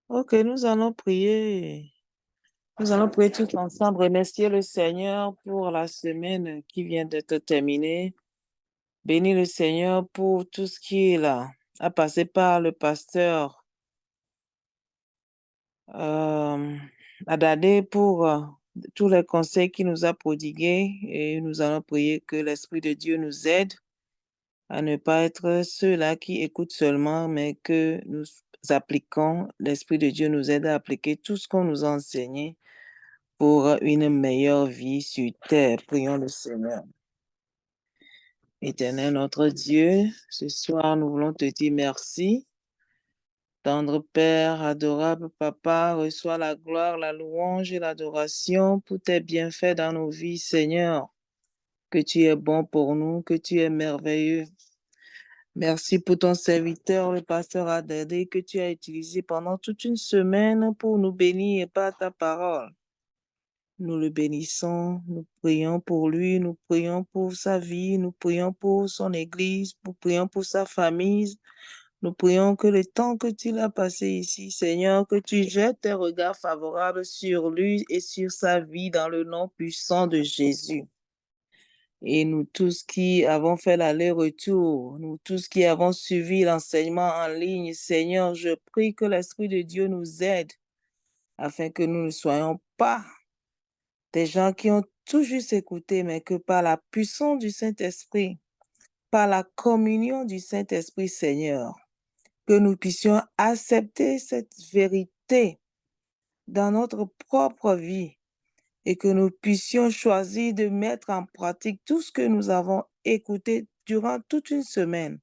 Ok, nous allons prier. Nous allons prier tous ensemble, remercier le Seigneur pour la semaine qui vient d'être terminée. Bénir le Seigneur pour tout ce qui est là, à passer par le pasteur euh, Adadé pour tous les conseils qu'il nous a prodigués. Et nous allons prier que l'Esprit de Dieu nous aide à ne pas être ceux-là qui écoutent seulement, mais que nous appliquons, l'Esprit de Dieu nous aide à appliquer tout ce qu'on nous a enseigné pour une meilleure vie sur terre. Prions le Seigneur. Éternel notre Dieu, ce soir, nous voulons te dire merci. Tendre Père, adorable Papa, reçois la gloire, la louange et l'adoration pour tes bienfaits dans nos vies, Seigneur. Que tu es bon pour nous, que tu es merveilleux. Merci pour ton serviteur, le pasteur Adadé, que tu as utilisé pendant toute une semaine pour nous bénir par ta parole. Nous le bénissons, nous prions pour lui, nous prions pour sa vie, nous prions pour son église, nous prions pour sa famille. Nous prions que le temps que tu l'as passé ici, Seigneur, que tu jettes tes regards favorables sur lui et sur sa vie dans le nom puissant de Jésus. Et nous tous qui avons fait l'aller-retour, nous tous qui avons suivi l'enseignement en ligne, Seigneur, je prie que l'Esprit de Dieu nous aide afin que nous ne soyons pas des gens qui ont tout juste écouté, mais que par la puissance du Saint-Esprit, par la communion du Saint-Esprit, Seigneur, que nous puissions accepter cette vérité dans notre propre vie et que nous puissions choisir de mettre en pratique tout ce que nous avons écouté durant toute une semaine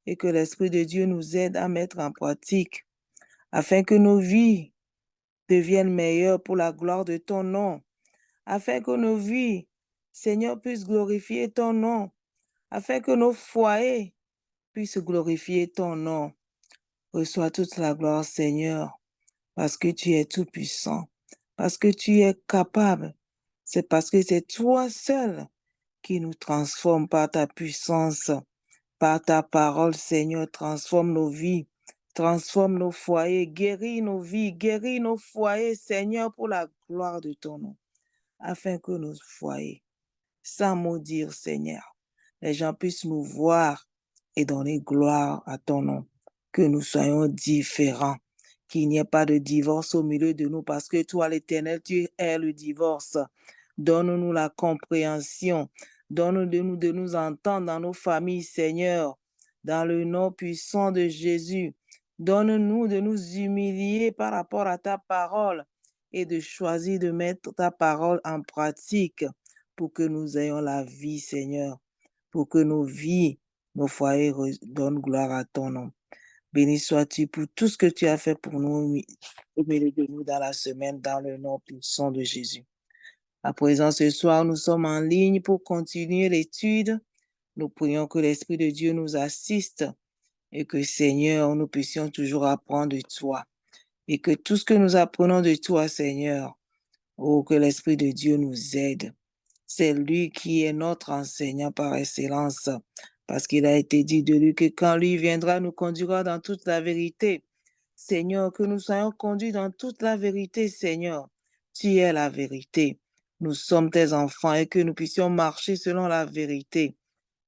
et que l'Esprit de Dieu nous aide à mettre en pratique afin que nos vies deviennent meilleures pour la gloire de ton nom, afin que nos vies, Seigneur, puissent glorifier ton nom, afin que nos foyers puissent glorifier ton nom. Reçois toute la gloire, Seigneur, parce que tu es tout-puissant, parce que tu es capable. C'est parce que c'est toi seul qui nous transforme par ta puissance, par ta parole, Seigneur. Transforme nos vies, transforme nos foyers, guéris nos vies, guéris nos foyers, Seigneur, pour la gloire de ton nom, afin que nos foyers, sans maudire, Seigneur, les gens puissent nous voir et donner gloire à ton nom, que nous soyons différents, qu'il n'y ait pas de divorce au milieu de nous, parce que toi, l'Éternel, tu es le divorce. Donne-nous la compréhension, donne-nous de nous entendre dans nos familles, Seigneur, dans le nom puissant de Jésus. Donne-nous de nous humilier par rapport à ta parole et de choisir de mettre ta parole en pratique pour que nous ayons la vie, Seigneur, pour que nos vies, nos foyers donnent gloire à ton nom. Béni sois-tu pour tout ce que tu as fait pour nous au milieu de nous dans la semaine, dans le nom puissant de Jésus. À présent, ce soir, nous sommes en ligne pour continuer l'étude. Nous prions que l'Esprit de Dieu nous assiste et que, Seigneur, nous puissions toujours apprendre de toi. Et que tout ce que nous apprenons de toi, Seigneur, oh, que l'Esprit de Dieu nous aide. C'est lui qui est notre enseignant par excellence, parce qu'il a été dit de lui que quand lui viendra, nous conduira dans toute la vérité. Seigneur, que nous soyons conduits dans toute la vérité, Seigneur. Tu es la vérité. Nous sommes tes enfants et que nous puissions marcher selon la vérité.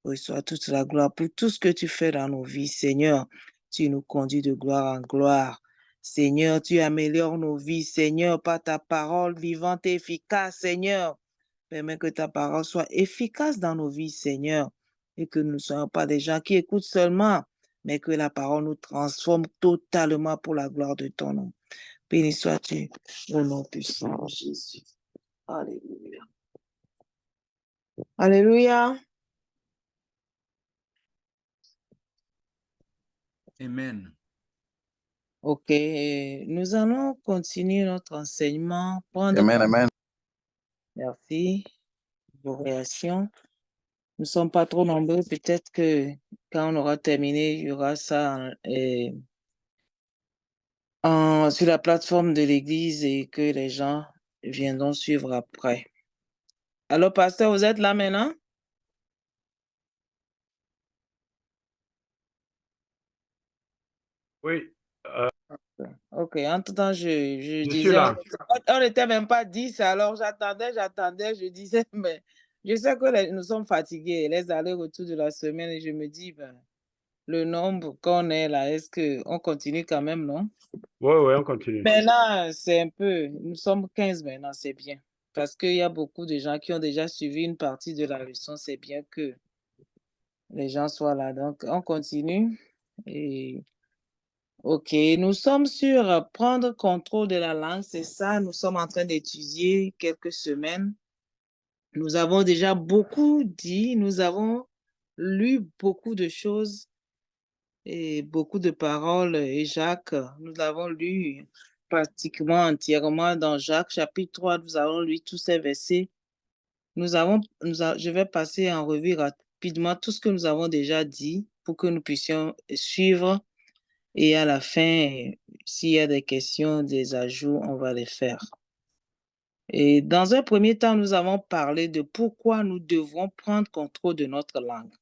Reçois toute la gloire pour tout ce que tu fais dans nos vies, Seigneur. Tu nous conduis de gloire en gloire. Seigneur, tu améliores nos vies, Seigneur, par ta parole vivante et efficace, Seigneur. Permets que ta parole soit efficace dans nos vies, Seigneur, et que nous ne soyons pas des gens qui écoutent seulement, mais que la parole nous transforme totalement pour la gloire de ton nom. Béni sois-tu au nom puissant de Jésus. Alléluia. Alléluia. Amen. Ok, nous allons continuer notre enseignement. Amen, amen. Merci. Vos réactions. Nous ne sommes pas trop nombreux. Peut-être que quand on aura terminé, il y aura ça sur la plateforme de l'Église et que les gens viendront suivre après. Alors, pasteur, vous êtes là maintenant? Oui. Ok. OK, entre-temps, je Je suis disais, là. on n'était même pas 10, alors j'attendais, je disais, mais je sais que nous sommes fatigués, les allers-retours de la semaine, et je me dis, ben, le nombre qu'on est là, est-ce qu'on continue quand même, non? Oui, oui, on continue. Maintenant, c'est un peu, nous sommes 15 maintenant, c'est bien. Parce qu'il y a beaucoup de gens qui ont déjà suivi une partie de la leçon, c'est bien que les gens soient là. Donc, on continue. Et OK, nous sommes sur prendre contrôle de la langue, c'est ça, nous sommes en train d'étudier quelques semaines. Nous avons déjà beaucoup dit, nous avons lu beaucoup de choses et beaucoup de paroles. Et Jacques, nous l'avons lu pratiquement entièrement dans Jacques chapitre 3, nous avons lu tous ces versets. Je vais passer en revue rapidement tout ce que nous avons déjà dit pour que nous puissions suivre. Et à la fin, s'il y a des questions, des ajouts, on va les faire. Et dans un premier temps, nous avons parlé de pourquoi nous devons prendre contrôle de notre langue.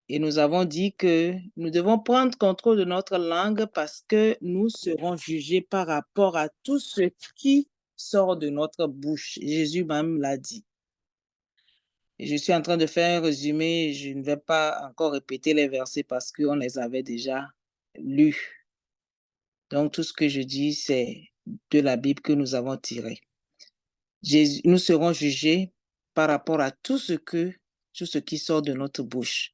Et nous avons dit que nous devons prendre contrôle de notre langue parce que nous serons jugés par rapport à tout ce qui sort de notre bouche. Jésus même l'a dit. Et je suis en train de faire un résumé. Je ne vais pas encore répéter les versets parce qu'on les avait déjà lus. Donc, tout ce que je dis, c'est de la Bible que nous avons tiré. Nous serons jugés par rapport à tout ce qui sort de notre bouche.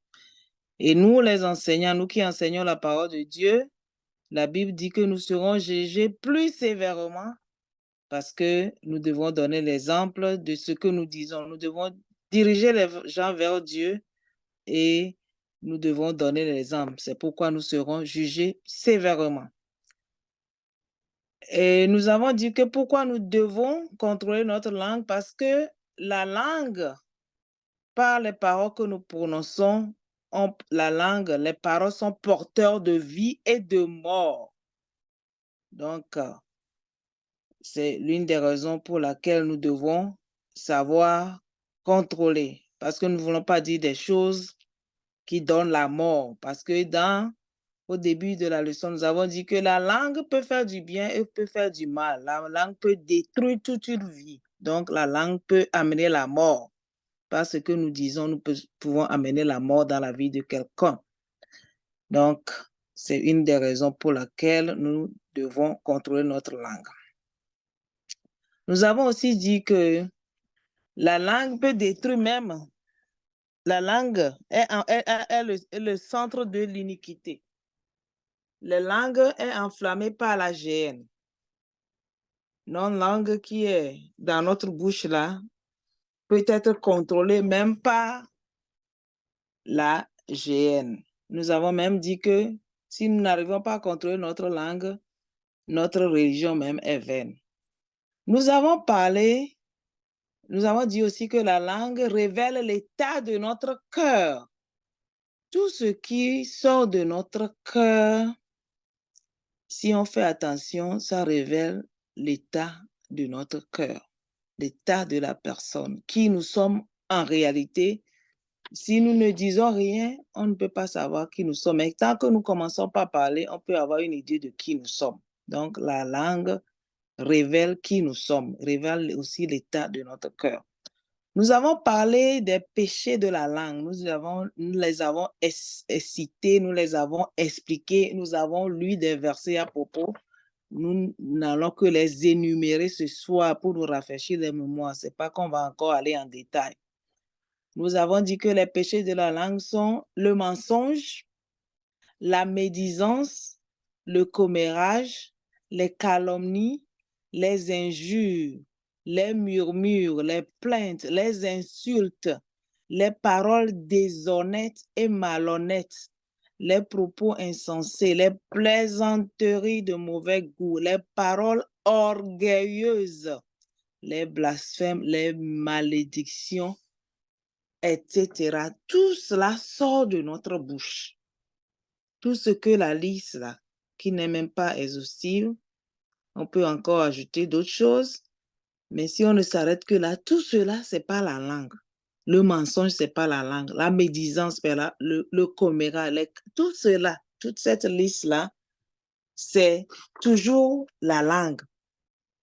Et nous, les enseignants, nous qui enseignons la parole de Dieu, la Bible dit que nous serons jugés plus sévèrement parce que nous devons donner l'exemple de ce que nous disons. Nous devons diriger les gens vers Dieu et nous devons donner l'exemple. C'est pourquoi nous serons jugés sévèrement. Et nous avons dit que pourquoi nous devons contrôler notre langue, parce que la langue, par les paroles que nous prononçons, la langue, les paroles sont porteurs de vie et de mort. Donc, c'est l'une des raisons pour laquelle nous devons savoir contrôler, parce que nous ne voulons pas dire des choses qui donnent la mort, parce que au début de la leçon, nous avons dit que la langue peut faire du bien et peut faire du mal. La langue peut détruire toute une vie. Donc, la langue peut amener la mort. Parce que nous disons, nous pouvons amener la mort dans la vie de quelqu'un. Donc, c'est une des raisons pour laquelle nous devons contrôler notre langue. Nous avons aussi dit que la langue peut détruire même. La langue est le centre de l'iniquité. La langue est enflammée par la géhenne. Notre langue qui est dans notre bouche là peut être contrôlée même par la géhenne. Nous avons même dit que si nous n'arrivons pas à contrôler notre langue, notre religion même est vaine. Nous avons dit aussi que la langue révèle l'état de notre cœur. Tout ce qui sort de notre cœur, si on fait attention, ça révèle l'état de notre cœur, l'état de la personne, qui nous sommes en réalité. Si nous ne disons rien, on ne peut pas savoir qui nous sommes. Et tant que nous ne commençons pas à parler, on peut avoir une idée de qui nous sommes. Donc, la langue révèle qui nous sommes, révèle aussi l'état de notre cœur. Nous avons parlé des péchés de la langue. Nous les avons cités, nous les avons expliqués, nous avons lu des versets à propos. Nous n'allons que les énumérer ce soir pour nous rafraîchir les mémoires. Ce n'est pas qu'on va encore aller en détail. Nous avons dit que les péchés de la langue sont le mensonge, la médisance, le commérage, les calomnies, les injures, les murmures, les plaintes, les insultes, les paroles déshonnêtes et malhonnêtes, les propos insensés, les plaisanteries de mauvais goût, les paroles orgueilleuses, les blasphèmes, les malédictions, etc. Tout cela sort de notre bouche. Tout ce que la liste, là, qui n'est même pas exhaustive, on peut encore ajouter d'autres choses, mais si on ne s'arrête que là, tout cela, ce n'est pas la langue. Le mensonge, ce n'est pas la langue. La médisance, le commérage, tout cela, toute cette liste-là, c'est toujours la langue.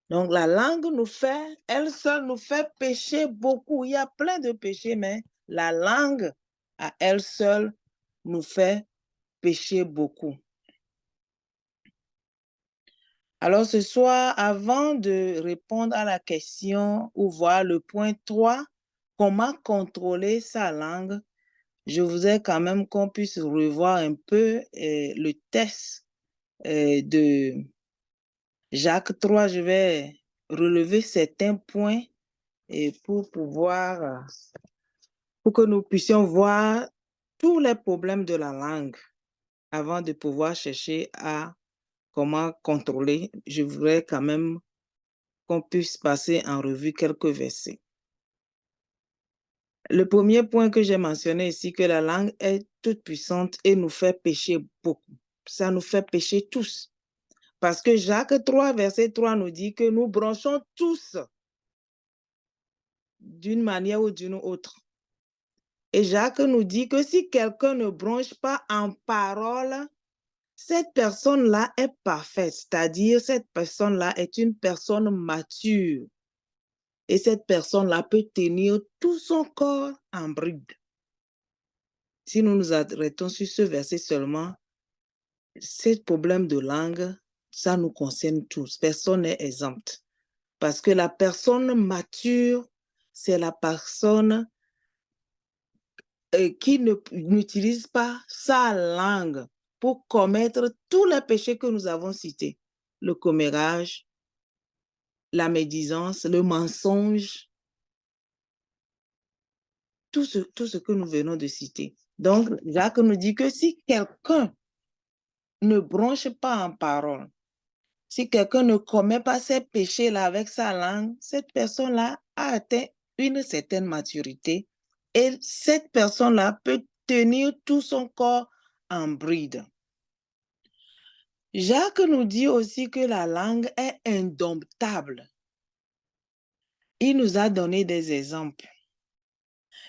Donc, la langue nous fait, elle seule nous fait pécher beaucoup. Il y a plein de péchés, mais la langue, à elle seule, nous fait pécher beaucoup. Alors, ce soir, avant de répondre à la question ou voir le point 3, comment contrôler sa langue, je voudrais quand même qu'on puisse revoir un peu le test de Jacques 3. Je vais relever certains points et pour pouvoir, pour que nous puissions voir tous les problèmes de la langue avant de pouvoir chercher à comment contrôler. Je voudrais quand même qu'on puisse passer en revue quelques versets. Le premier point que j'ai mentionné ici, que la langue est toute puissante et nous fait pécher beaucoup. Ça nous fait pécher tous. Parce que Jacques 3, verset 3 nous dit que nous bronchons tous d'une manière ou d'une autre. Et Jacques nous dit que si quelqu'un ne bronche pas en parole, cette personne-là est parfaite, c'est-à-dire cette personne-là est une personne mature. Et cette personne-là peut tenir tout son corps en bride. Si nous nous arrêtons sur ce verset seulement, ce problème de langue, ça nous concerne tous. Personne n'est exempt. Parce que la personne mature, c'est la personne qui n'utilise pas sa langue pour commettre tous les péchés que nous avons cités. Le commérage, la médisance, le mensonge, tout ce que nous venons de citer. Donc, Jacques nous dit que si quelqu'un ne bronche pas en parole, si quelqu'un ne commet pas ces péchés-là avec sa langue, cette personne-là a atteint une certaine maturité et cette personne-là peut tenir tout son corps en bride. Jacques nous dit aussi que la langue est indomptable. Il nous a donné des exemples.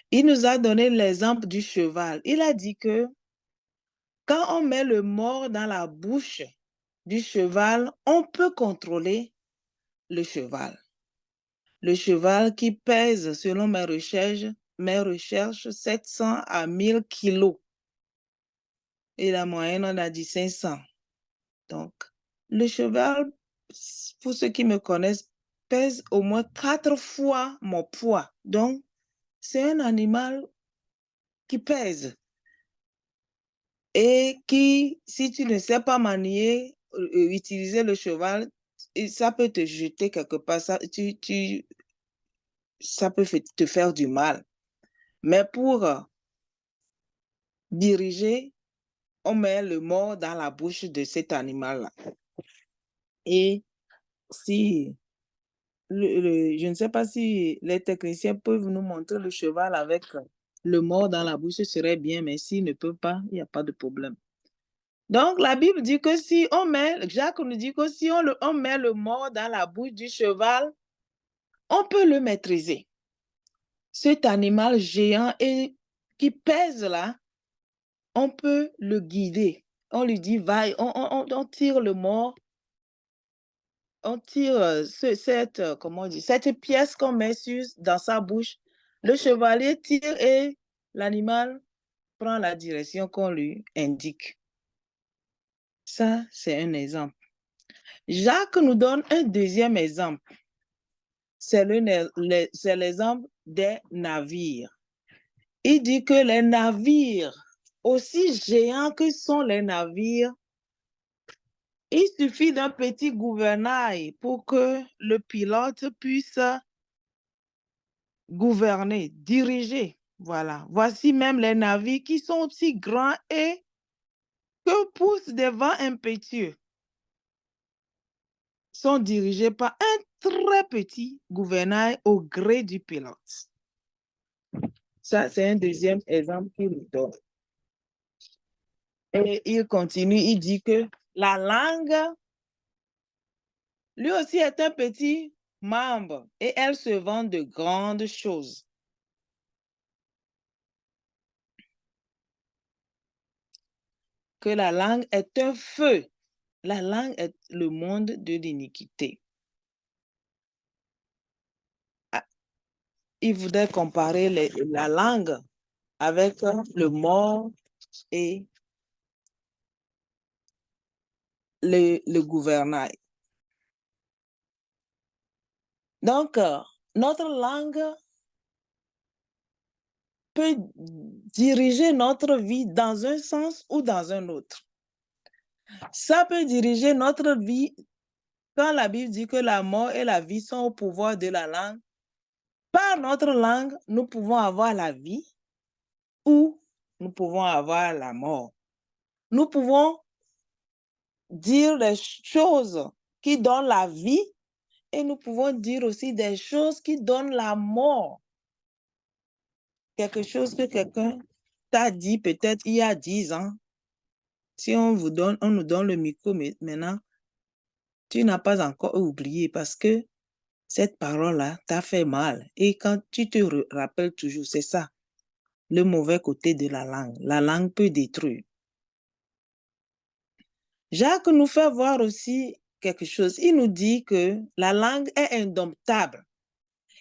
Il nous a donné l'exemple du cheval. Il a dit que quand on met le mors dans la bouche du cheval, on peut contrôler le cheval. Le cheval qui pèse, selon mes recherches 700 à 1000 kilos. Et la moyenne, on a dit 500. Donc, le cheval, pour ceux qui me connaissent, pèse au moins 4 fois mon poids. Donc, c'est un animal qui pèse et qui, si tu ne sais pas manier, utiliser le cheval, ça peut te jeter quelque part, ça peut te faire du mal. Mais pour diriger, on met le mort dans la bouche de cet animal-là. Et si, je ne sais pas si les techniciens peuvent nous montrer le cheval avec le mort dans la bouche, ce serait bien, mais s'ils ne peuvent pas, il n'y a pas de problème. Donc, la Bible dit que si on met, Jacques nous dit que si on met le mort dans la bouche du cheval, on peut le maîtriser. Cet animal géant et qui pèse là, on peut le guider. On lui dit, va, on tire le mort, on tire comment on dit, cette pièce qu'on met dans sa bouche. Le chevalier tire et l'animal prend la direction qu'on lui indique. Ça, c'est un exemple. Jacques nous donne un deuxième exemple. C'est l'exemple des navires. Il dit que les navires, aussi géants que sont les navires, il suffit d'un petit gouvernail pour que le pilote puisse gouverner, diriger. Voilà. Voici même les navires qui sont aussi grands et que poussent des vents impétueux. Sont dirigés par un très petit gouvernail au gré du pilote. Ça, c'est un deuxième exemple qu'il nous donne. Et il continue, il dit que la langue, lui aussi, est un petit membre et elle se vend de grandes choses. Que la langue est un feu La langue est le monde de l'iniquité. Ah, il voudrait comparer la langue avec le mort et le gouvernail. Donc, notre langue peut diriger notre vie dans un sens ou dans un autre. Ça peut diriger notre vie quand la Bible dit que la mort et la vie sont au pouvoir de la langue. Par notre langue, nous pouvons avoir la vie ou nous pouvons avoir la mort. Nous pouvons dire des choses qui donnent la vie et nous pouvons dire aussi des choses qui donnent la mort. Quelque chose que quelqu'un t'a dit peut-être il y a 10 ans. Si on nous donne le micro maintenant, tu n'as pas encore oublié parce que cette parole-là t'a fait mal. Et quand tu te rappelles toujours, c'est ça, le mauvais côté de la langue. La langue peut détruire. Jacques nous fait voir aussi quelque chose. Il nous dit que la langue est indomptable.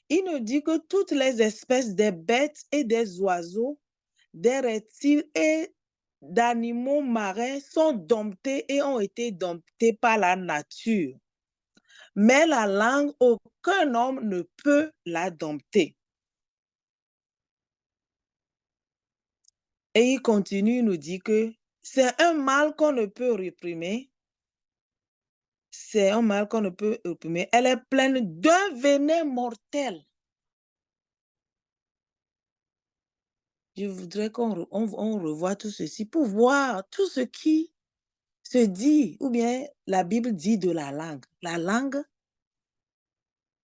Il nous dit que toutes les espèces des bêtes et des oiseaux, des reptiles et d'animaux marins sont domptés et ont été domptés par la nature. Mais la langue, aucun homme ne peut la dompter. Et il continue, il nous dit que c'est un mal qu'on ne peut réprimer. C'est un mal qu'on ne peut réprimer. Elle est pleine d'un venin mortel. Je voudrais qu'on revoie tout ceci pour voir tout ce qui se dit, ou bien la Bible dit de la langue. La langue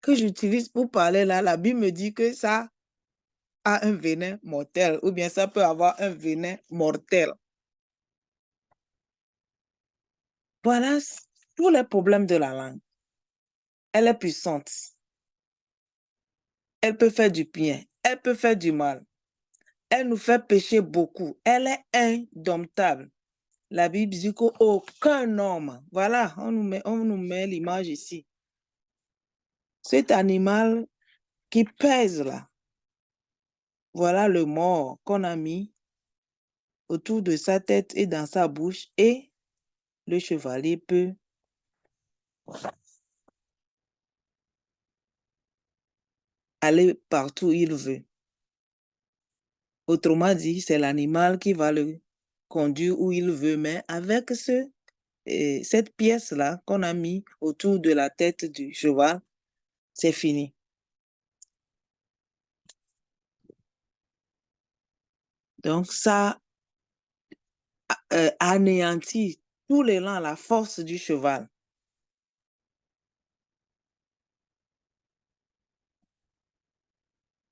que j'utilise pour parler là, la Bible me dit que ça a un venin mortel, ou bien ça peut avoir un venin mortel. Voilà tous les problèmes de la langue. Elle est puissante. Elle peut faire du bien. Elle peut faire du mal. Elle nous fait pécher beaucoup. Elle est indomptable. La Bible dit qu'aucun homme, voilà, on nous met l'image ici. Cet animal qui pèse là, voilà le mort qu'on a mis autour de sa tête et dans sa bouche, et le chevalier peut aller partout où il veut. Autrement dit, c'est l'animal qui va le conduire où il veut, mais avec cette pièce-là qu'on a mis autour de la tête du cheval, c'est fini. Donc, ça anéantit tout l'élan, la force du cheval.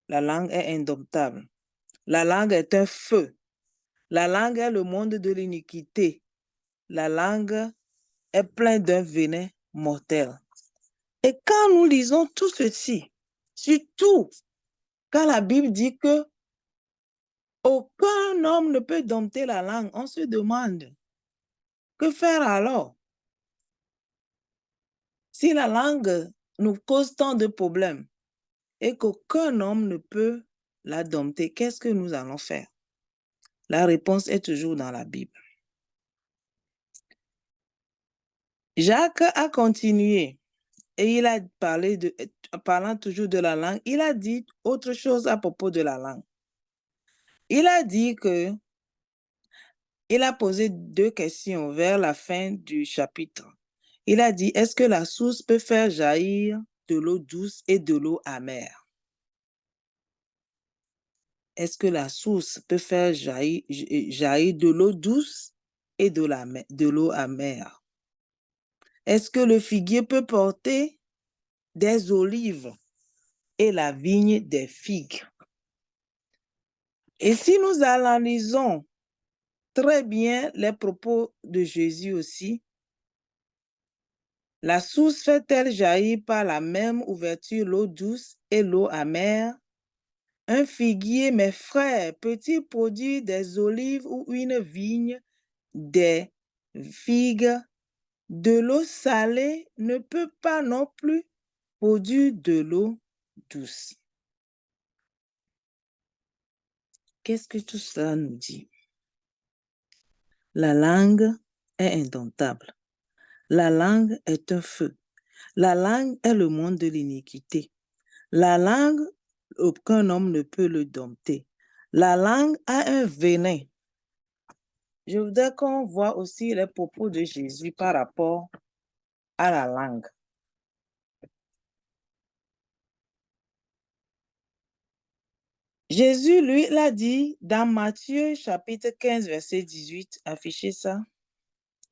La langue est indomptable. La langue est un feu. La langue est le monde de l'iniquité. La langue est pleine d'un venin mortel. Et quand nous lisons tout ceci, surtout quand la Bible dit que aucun homme ne peut dompter la langue, on se demande, que faire alors? Si la langue nous cause tant de problèmes et qu'aucun homme ne peut la dompter, qu'est-ce que nous allons faire? La réponse est toujours dans la Bible. Jacques a continué et il a parlé parlant toujours de la langue, il a dit autre chose à propos de la langue. Il a dit que il a posé 2 questions vers la fin du chapitre. Il a dit, est-ce que la source peut faire jaillir de l'eau douce et de l'eau amère? Est-ce que la source peut faire jaillir de l'eau douce et de l'eau amère? Est-ce que le figuier peut porter des olives et la vigne des figues? Et si nous analysons très bien les propos de Jésus aussi, la source fait-elle jaillir par la même ouverture l'eau douce et l'eau amère? Un figuier, mes frères, peut-il produire des olives ou une vigne des figues? De l'eau salée ne peut pas non plus produire de l'eau douce. Qu'est-ce que tout cela nous dit? La langue est indomptable. La langue est un feu. La langue est le monde de l'iniquité. La langue, aucun homme ne peut le dompter. La langue a un venin. Je voudrais qu'on voit aussi les propos de Jésus par rapport à la langue. Jésus, lui, l'a dit dans Matthieu chapitre 15, verset 18. Affichez ça.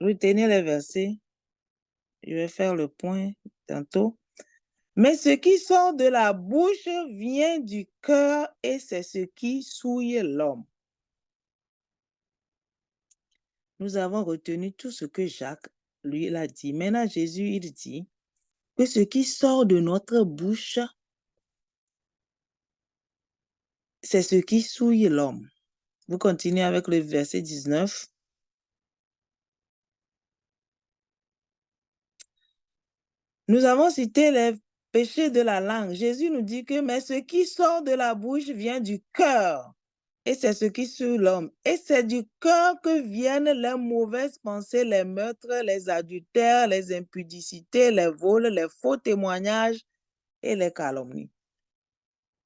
Retenez les versets. Je vais faire le point tantôt. Mais ce qui sort de la bouche vient du cœur et c'est ce qui souille l'homme. Nous avons retenu tout ce que Jacques, lui, l'a dit. Maintenant, Jésus, il dit que ce qui sort de notre bouche, c'est ce qui souille l'homme. Vous continuez avec le verset 19. Nous avons cité les péchés de la langue. Jésus nous dit que mais ce qui sort de la bouche vient du cœur. Et c'est ce qui souille l'homme. Et c'est du cœur que viennent les mauvaises pensées, les meurtres, les adultères, les impudicités, les vols, les faux témoignages et les calomnies.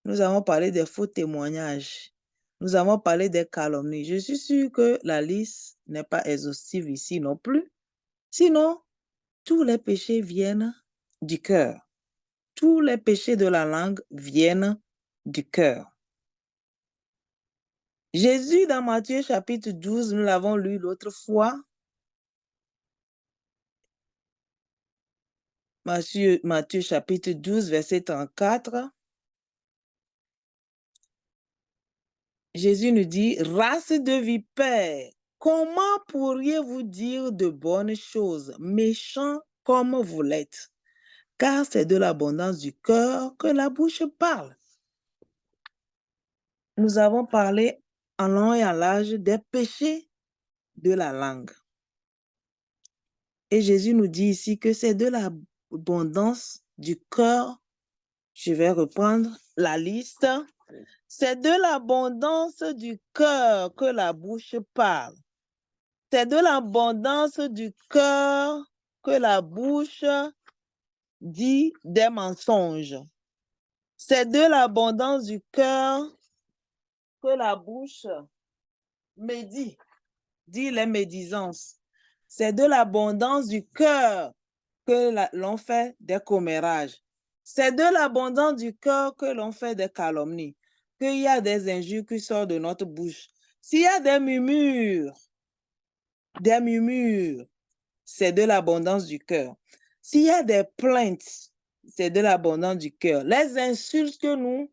Nous avons parlé des faux témoignages. Nous avons parlé des calomnies. Je suis sûre que la liste n'est pas exhaustive ici non plus. Sinon, tous les péchés viennent du cœur. Tous les péchés de la langue viennent du cœur. Jésus, dans Matthieu chapitre 12, nous l'avons lu l'autre fois. Matthieu chapitre 12, verset 34. Jésus nous dit, race de vipères, comment pourriez-vous dire de bonnes choses, méchants comme vous l'êtes? Car c'est de l'abondance du cœur que la bouche parle. Nous avons parlé en long et en large des péchés de la langue. Et Jésus nous dit ici que c'est de l'abondance du cœur. Je vais reprendre la liste. C'est de l'abondance du cœur que la bouche parle. C'est de l'abondance du cœur que la bouche dit des mensonges. C'est de l'abondance du cœur que la bouche médit, dit les médisances. C'est de l'abondance du cœur que l'on fait des commérages. C'est de l'abondance du cœur que l'on fait des calomnies, qu'il y a des injures qui sortent de notre bouche. S'il y a des murmures, c'est de l'abondance du cœur. S'il y a des plaintes, c'est de l'abondance du cœur. Les insultes que nous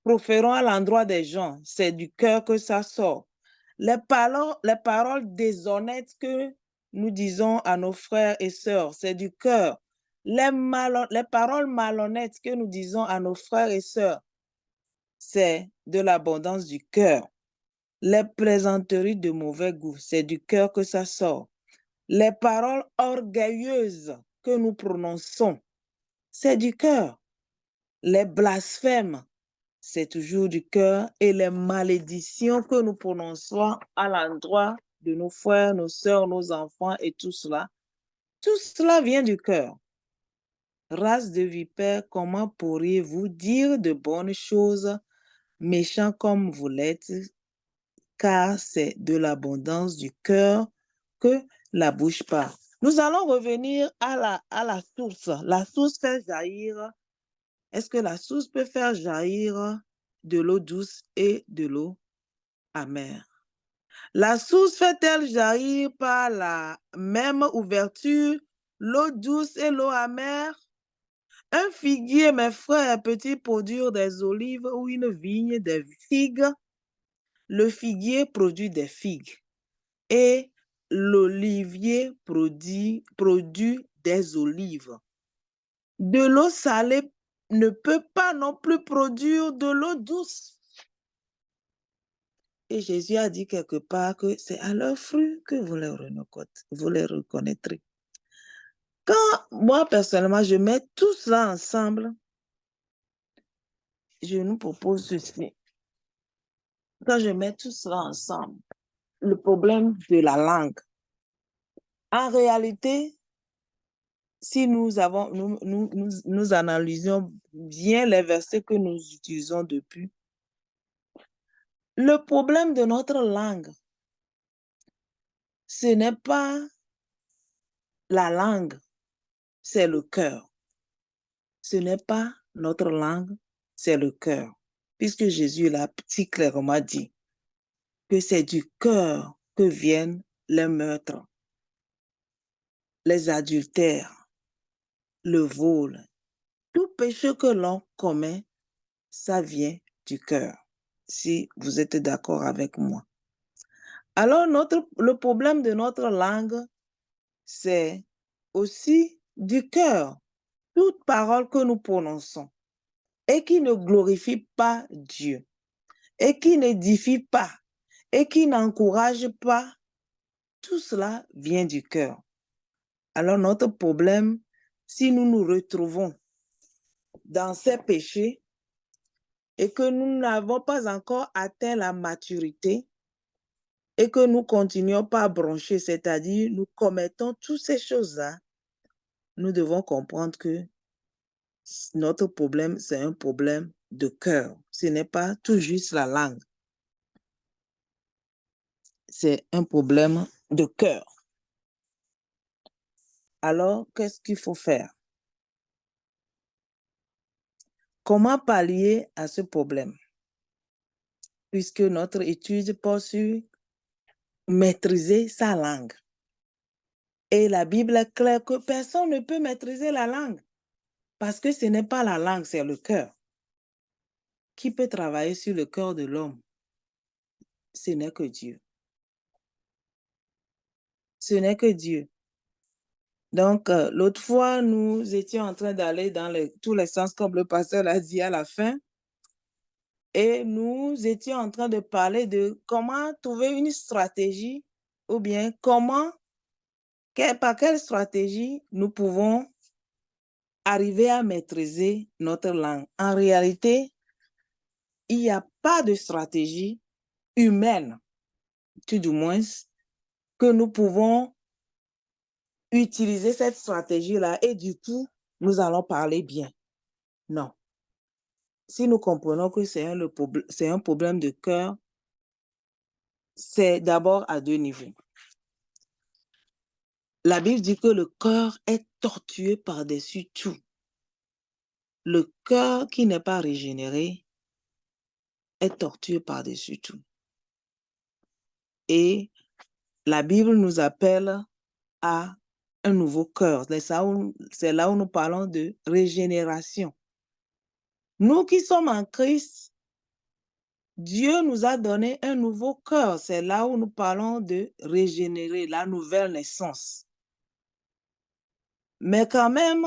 proférons à l'endroit des gens, c'est du cœur que ça sort. Les paroles déshonnêtes que nous disons à nos frères et sœurs, c'est du cœur. Les paroles malhonnêtes que nous disons à nos frères et sœurs, c'est de l'abondance du cœur. Les plaisanteries de mauvais goût, c'est du cœur que ça sort. Les paroles orgueilleuses que nous prononçons, c'est du cœur. Les blasphèmes, c'est toujours du cœur. Et les malédictions que nous prononçons à l'endroit de nos frères, nos sœurs, nos enfants et tout cela vient du cœur. Race de vipères, comment pourriez-vous dire de bonnes choses, méchants comme vous l'êtes, car c'est de l'abondance du cœur que la bouche parle. Nous allons revenir à la source. La source fait jaillir. Est-ce que la source peut faire jaillir de l'eau douce et de l'eau amère? La source fait-elle jaillir par la même ouverture l'eau douce et l'eau amère? Un figuier, mes frères, peut-il produire des olives ou une vigne des figues? Le figuier produit des figues et l'olivier produit des olives. De l'eau salée ne peut pas non plus produire de l'eau douce. Et Jésus a dit quelque part que c'est à leurs fruits que vous les reconnaîtrez. Quand moi, personnellement, je mets tout cela ensemble, je nous propose ceci. Quand je mets tout cela ensemble, le problème de la langue, en réalité, si nous analysons bien les versets que nous utilisons depuis, le problème de notre langue, ce n'est pas la langue, c'est le cœur. Ce n'est pas notre langue, c'est le cœur. Puisque Jésus l'a si clairement dit que c'est du cœur que viennent les meurtres, les adultères, le vol. Tout péché que l'on commet, ça vient du cœur, si vous êtes d'accord avec moi. Alors, le problème de notre langue, c'est aussi du cœur. Toute parole que nous prononçons et qui ne glorifie pas Dieu, et qui n'édifie pas, et qui n'encourage pas, tout cela vient du cœur. Alors, notre problème, si nous nous retrouvons dans ces péchés et que nous n'avons pas encore atteint la maturité et que nous continuons pas à broncher, c'est-à-dire nous commettons toutes ces choses-là, nous devons comprendre que notre problème, c'est un problème de cœur. Ce n'est pas tout juste la langue. C'est un problème de cœur. Alors, qu'est-ce qu'il faut faire? Comment pallier à ce problème? Puisque notre étude porte sur maîtriser sa langue. Et la Bible est claire que personne ne peut maîtriser la langue. Parce que ce n'est pas la langue, c'est le cœur. Qui peut travailler sur le cœur de l'homme? Ce n'est que Dieu. Ce n'est que Dieu. Donc, l'autre fois, nous étions en train d'aller dans tous les sens, comme le pasteur l'a dit à la fin. Et nous étions en train de parler de comment trouver une stratégie ou bien par quelle stratégie nous pouvons arriver à maîtriser notre langue. En réalité, il n'y a pas de stratégie humaine, tout du moins, que nous pouvons utiliser cette stratégie-là et du coup, nous allons parler bien. Non. Si nous comprenons que c'est un problème de cœur, c'est d'abord à deux niveaux. La Bible dit que le cœur est tortueux par-dessus tout. Le cœur qui n'est pas régénéré est tortueux par-dessus tout. Et la Bible nous appelle à un nouveau cœur. C'est là où nous parlons de régénération. Nous qui sommes en Christ, Dieu nous a donné un nouveau cœur. C'est là où nous parlons de régénérer, la nouvelle naissance. Mais quand même,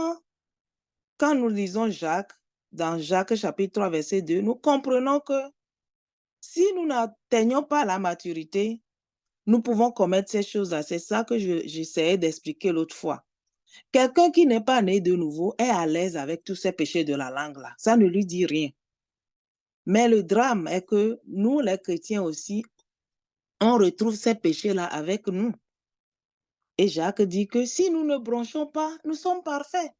quand nous lisons Jacques, dans Jacques chapitre 3, verset 2, nous comprenons que si nous n'atteignons pas la maturité, nous pouvons commettre ces choses-là. C'est ça que j'essayais d'expliquer l'autre fois. Quelqu'un qui n'est pas né de nouveau est à l'aise avec tous ces péchés de la langue-là. Ça ne lui dit rien. Mais le drame est que nous, les chrétiens aussi, on retrouve ces péchés-là avec nous. Et Jacques dit que si nous ne bronchons pas, nous sommes parfaits.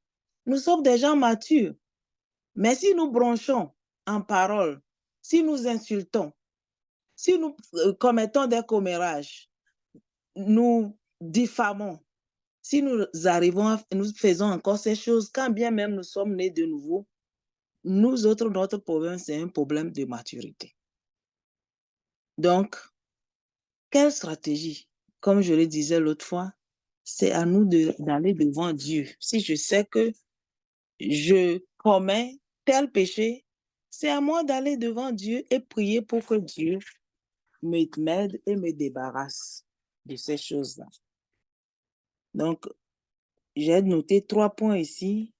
Nous sommes des gens matures. Mais si nous bronchons en parole, si nous insultons, si nous commettons des commérages, nous diffamons, si nous nous faisons encore ces choses, quand bien même nous sommes nés de nouveau, nous autres, notre problème, c'est un problème de maturité. Donc, quelle stratégie? Comme je le disais l'autre fois, c'est à nous d'aller devant Dieu. Si je sais que je commets tel péché, c'est à moi d'aller devant Dieu et prier pour que Dieu m'aide et me débarrasse de ces choses-là. Donc, j'ai noté 3 points ici.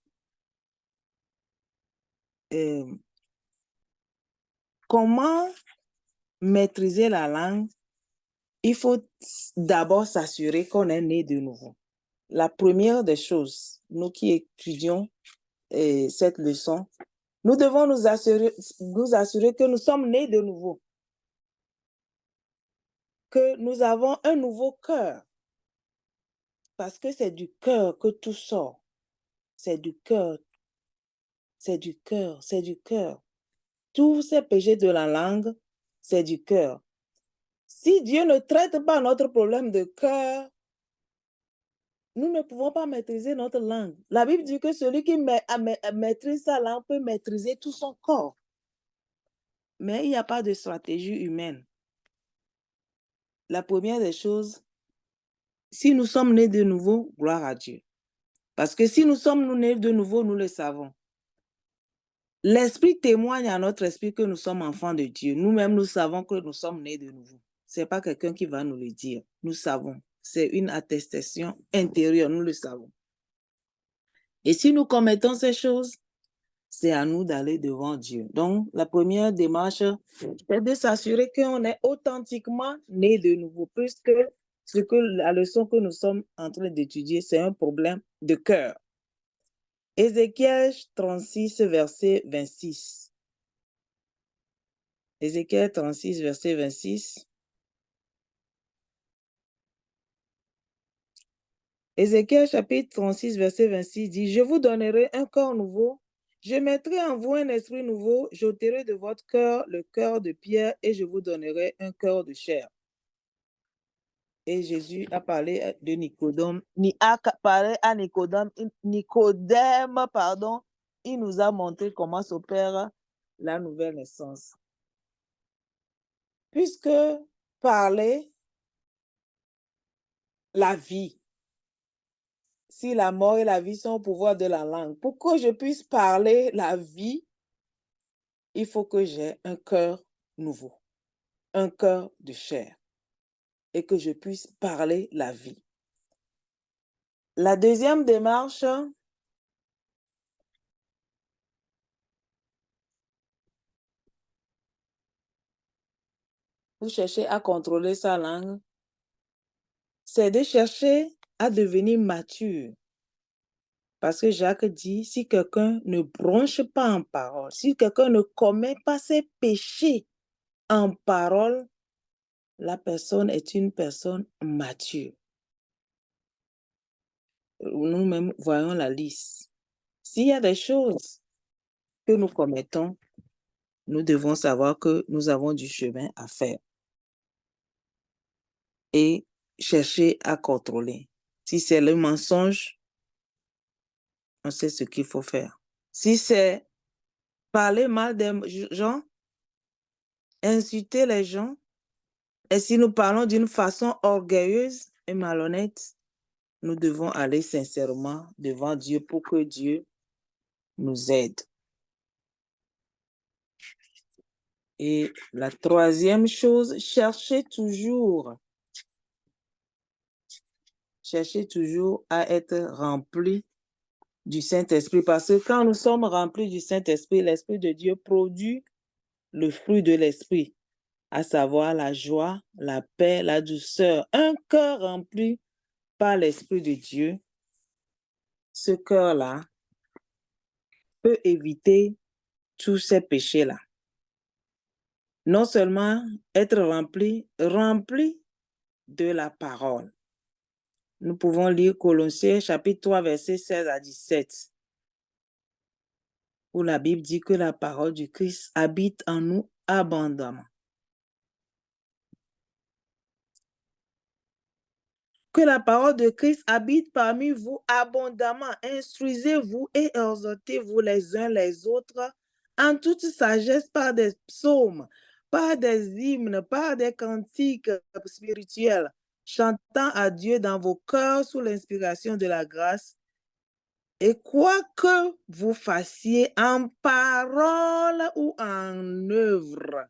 Comment maîtriser la langue? Il faut d'abord s'assurer qu'on est né de nouveau. la première des choses, nous qui étudions cette leçon, nous devons nous assurer que nous sommes nés de nouveau, que nous avons un nouveau cœur, parce que c'est du cœur que tout sort. C'est du cœur, c'est du cœur, c'est du cœur. Tous ces péchés de la langue, c'est du cœur. Si Dieu ne traite pas notre problème de cœur, nous ne pouvons pas maîtriser notre langue. La Bible dit que celui qui maîtrise sa langue peut maîtriser tout son corps. Mais il n'y a pas de stratégie humaine. La première des choses, si nous sommes nés de nouveau, gloire à Dieu. Parce que si nous sommes nés de nouveau, nous le savons. L'Esprit témoigne à notre esprit que nous sommes enfants de Dieu. Nous-mêmes, nous savons que nous sommes nés de nouveau. Ce n'est pas quelqu'un qui va nous le dire. Nous savons. C'est une attestation intérieure, nous le savons. Et si nous commettons ces choses, c'est à nous d'aller devant Dieu. Donc, la première démarche, c'est de s'assurer qu'on est authentiquement né de nouveau, puisque la leçon que nous sommes en train d'étudier, c'est un problème de cœur. Ézéchiel 36, verset 26. Ézéchiel 36, verset 26. Ézéchiel chapitre 36, verset 26 dit, « Je vous donnerai un corps nouveau, je mettrai en vous un esprit nouveau, j'ôterai de votre cœur le cœur de pierre et je vous donnerai un cœur de chair. » Et Jésus a parlé de Nicodème, Nicodème, pardon, il nous a montré comment s'opère la nouvelle naissance. Puisque parler la vie, si la mort et la vie sont au pouvoir de la langue, pour que je puisse parler la vie, il faut que j'ai un cœur nouveau, un cœur de chair, et que je puisse parler la vie. La deuxième démarche, pour chercher à contrôler sa langue, c'est de chercher à devenir mature. Parce que Jacques dit, si quelqu'un ne bronche pas en parole, si quelqu'un ne commet pas ses péchés en parole, la personne est une personne mature. Nous-mêmes voyons la liste. S'il y a des choses que nous commettons, nous devons savoir que nous avons du chemin à faire et chercher à contrôler. Si c'est le mensonge, on sait ce qu'il faut faire. Si c'est parler mal des gens, insulter les gens, et si nous parlons d'une façon orgueilleuse et malhonnête, nous devons aller sincèrement devant Dieu pour que Dieu nous aide. Et la troisième chose, cherchez toujours à être rempli du Saint-Esprit. Parce que quand nous sommes remplis du Saint-Esprit, l'Esprit de Dieu produit le fruit de l'Esprit, à savoir la joie, la paix, la douceur. Un cœur rempli par l'Esprit de Dieu, ce cœur-là peut éviter tous ces péchés-là. Non seulement être rempli de la parole. Nous pouvons lire Colossiens chapitre 3, versets 16 à 17, où la Bible dit que la parole du Christ habite en nous abondamment. Que la parole de Christ habite parmi vous abondamment. Instruisez-vous et exhortez-vous les uns les autres en toute sagesse par des psaumes, par des hymnes, par des cantiques spirituels, chantant à Dieu dans vos cœurs sous l'inspiration de la grâce. Et quoi que vous fassiez en parole ou en œuvre,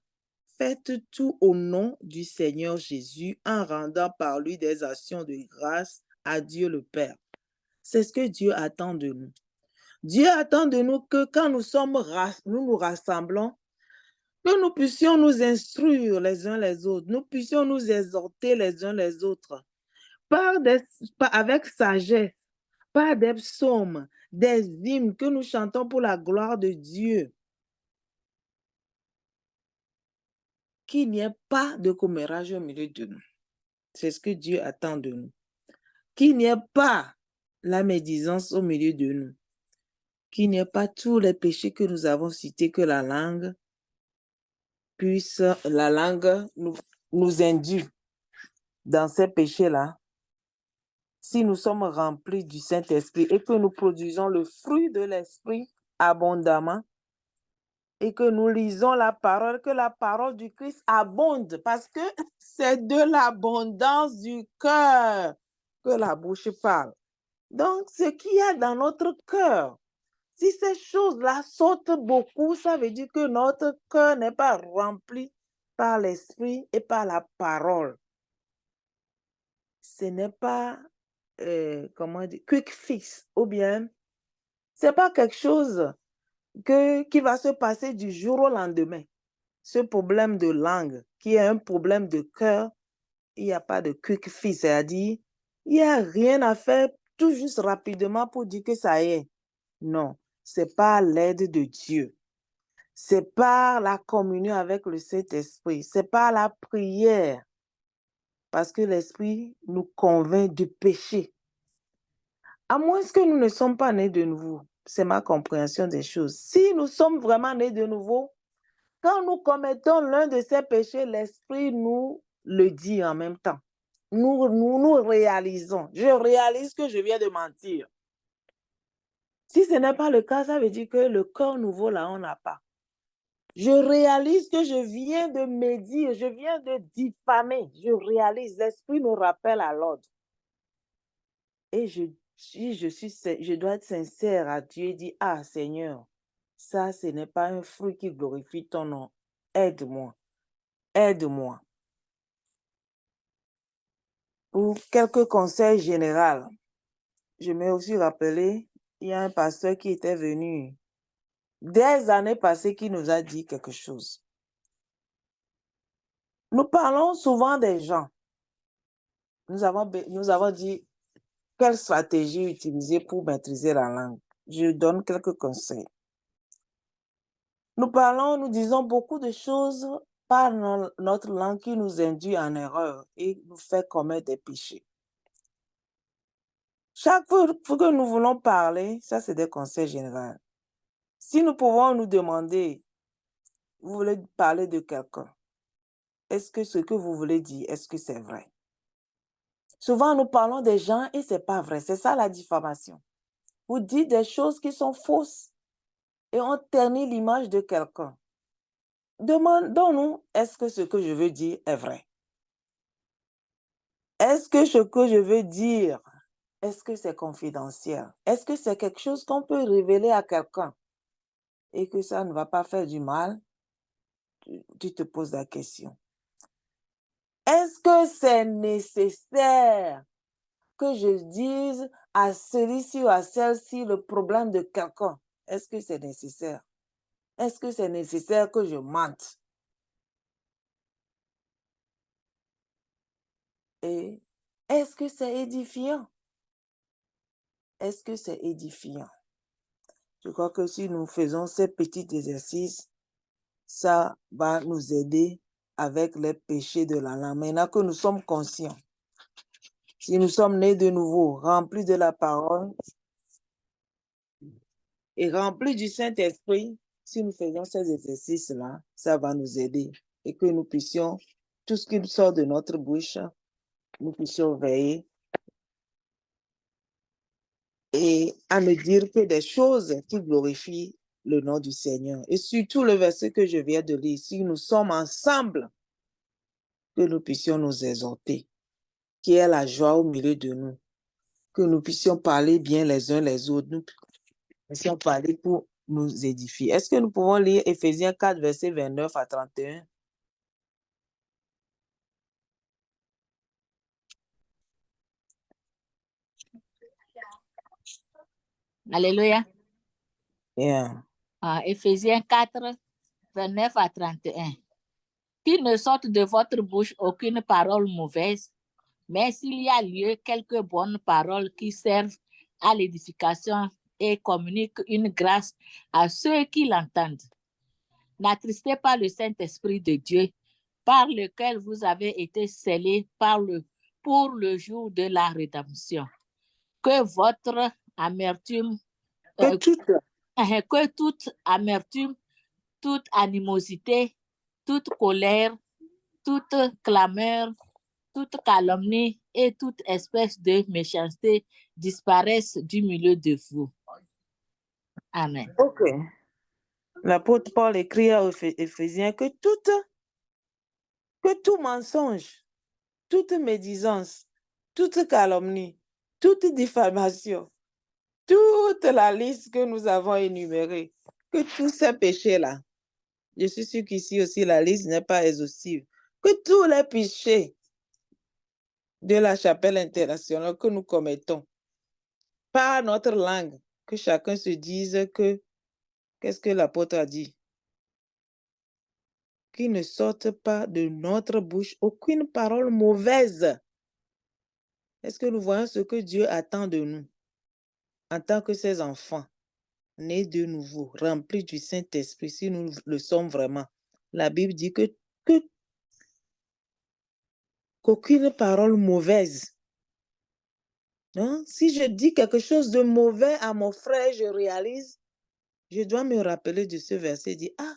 faites tout au nom du Seigneur Jésus en rendant par lui des actions de grâce à Dieu le Père. C'est ce que Dieu attend de nous. Dieu attend de nous que quand nous nous rassemblons, que nous puissions nous instruire les uns les autres, nous puissions nous exhorter les uns les autres avec sagesse, par des psaumes, des hymnes que nous chantons pour la gloire de Dieu. Qu'il n'y ait pas de commérage au milieu de nous. C'est ce que Dieu attend de nous. Qu'il n'y ait pas la médisance au milieu de nous. Qu'il n'y ait pas tous les péchés que nous avons cités, que la langue nous induit dans ces péchés-là. Si nous sommes remplis du Saint-Esprit et que nous produisons le fruit de l'Esprit abondamment, et que nous lisons la parole, que la parole du Christ abonde, parce que c'est de l'abondance du cœur que la bouche parle. Donc, ce qu'il y a dans notre cœur, si ces choses-là sortent beaucoup, ça veut dire que notre cœur n'est pas rempli par l'esprit et par la parole. Ce n'est pas, comment dire, quick fix, ou bien, c'est pas quelque chose qui va se passer du jour au lendemain. Ce problème de langue, qui est un problème de cœur, il n'y a pas de quick fix, c'est-à-dire, il n'y a rien à faire tout juste rapidement pour dire que ça y est. Non, c'est par l'aide de Dieu. C'est par la communion avec le Saint-Esprit. C'est par la prière. Parce que l'Esprit nous convainc du péché. À moins que nous ne sommes pas nés de nouveau. C'est ma compréhension des choses. Si nous sommes vraiment nés de nouveau, quand nous commettons l'un de ces péchés, l'Esprit nous le dit en même temps. Nous réalisons. Je réalise que je viens de mentir. Si ce n'est pas le cas, ça veut dire que le corps nouveau, là, on n'a pas. Je réalise que je viens de médire, je viens de diffamer. Je l'Esprit me rappelle à l'ordre. Et je dois être sincère à Dieu et dire, ah Seigneur, ça, ce n'est pas un fruit qui glorifie ton nom. Aide-moi. Aide-moi. Pour quelques conseils généraux, je m'ai aussi rappelé, il y a un pasteur qui était venu des années passées qui nous a dit quelque chose. Nous parlons souvent des gens. Nous avons dit quelle stratégie utiliser pour maîtriser la langue. Je donne quelques conseils. Nous disons beaucoup de choses par notre langue qui nous induit en erreur et nous fait commettre des péchés. Chaque fois que nous voulons parler, ça c'est des conseils généraux. Si nous pouvons nous demander, vous voulez parler de quelqu'un, est-ce que ce que vous voulez dire, est-ce que c'est vrai? Souvent, nous parlons des gens et ce n'est pas vrai. C'est ça la diffamation. Vous dites des choses qui sont fausses et on ternit l'image de quelqu'un. Demandons-nous, est-ce que ce que je veux dire est vrai? Est-ce que ce que je veux dire, est-ce que c'est confidentiel? Est-ce que c'est quelque chose qu'on peut révéler à quelqu'un et que ça ne va pas faire du mal? Tu te poses la question. Est-ce que c'est nécessaire que je dise à celui-ci ou à celle-ci le problème de quelqu'un? Est-ce que c'est nécessaire? Est-ce que c'est nécessaire que je mente? Et est-ce que c'est édifiant? Est-ce que c'est édifiant? Je crois que si nous faisons ces petits exercices, ça va nous aider avec les péchés de la langue. Maintenant que nous sommes conscients, si nous sommes nés de nouveau, remplis de la parole et remplis du Saint-Esprit, si nous faisons ces exercices-là, ça va nous aider et que nous puissions, tout ce qui sort de notre bouche, nous puissions veiller et à ne dire que des choses qui glorifient le nom du Seigneur. Et surtout le verset que je viens de lire, si nous sommes ensemble, que nous puissions nous exhorter, qu'il y ait la joie au milieu de nous, que nous puissions parler bien les uns les autres, nous puissions parler pour nous édifier. Est-ce que nous pouvons lire Éphésiens 4, versets 29 à 31? Alléluia. Yeah. Éphésiens 4, 29 à 31. Qu'il ne sorte de votre bouche aucune parole mauvaise, Mais s'il y a lieu, quelques bonnes paroles qui servent à l'édification et communiquent une grâce à ceux qui l'entendent. N'attristez pas le Saint-Esprit de Dieu, par lequel vous avez été scellés pour le jour de la rédemption. Que votre amertume, Que que toute amertume, toute animosité, toute colère, toute clameur, toute calomnie et toute espèce de méchanceté disparaissent du milieu de vous. Amen. Ok. L'apôtre Paul écrit aux Éphésiens que tout mensonge, toute médisance, toute calomnie, toute diffamation, toute la liste que nous avons énumérée, que tous ces péchés-là, je suis sûr qu'ici aussi la liste n'est pas exhaustive, que tous les péchés de la chapelle internationale que nous commettons par notre langue, que chacun se dise que, qu'est-ce que l'apôtre a dit? Qu'il ne sorte pas de notre bouche aucune parole mauvaise. Est-ce que nous voyons ce que Dieu attend de nous en tant que ses enfants, nés de nouveau, remplis du Saint-Esprit, si nous le sommes vraiment? La Bible dit qu'aucune parole mauvaise. Hein? Si je dis quelque chose de mauvais à mon frère, je réalise, je dois me rappeler de ce verset, dit, ah,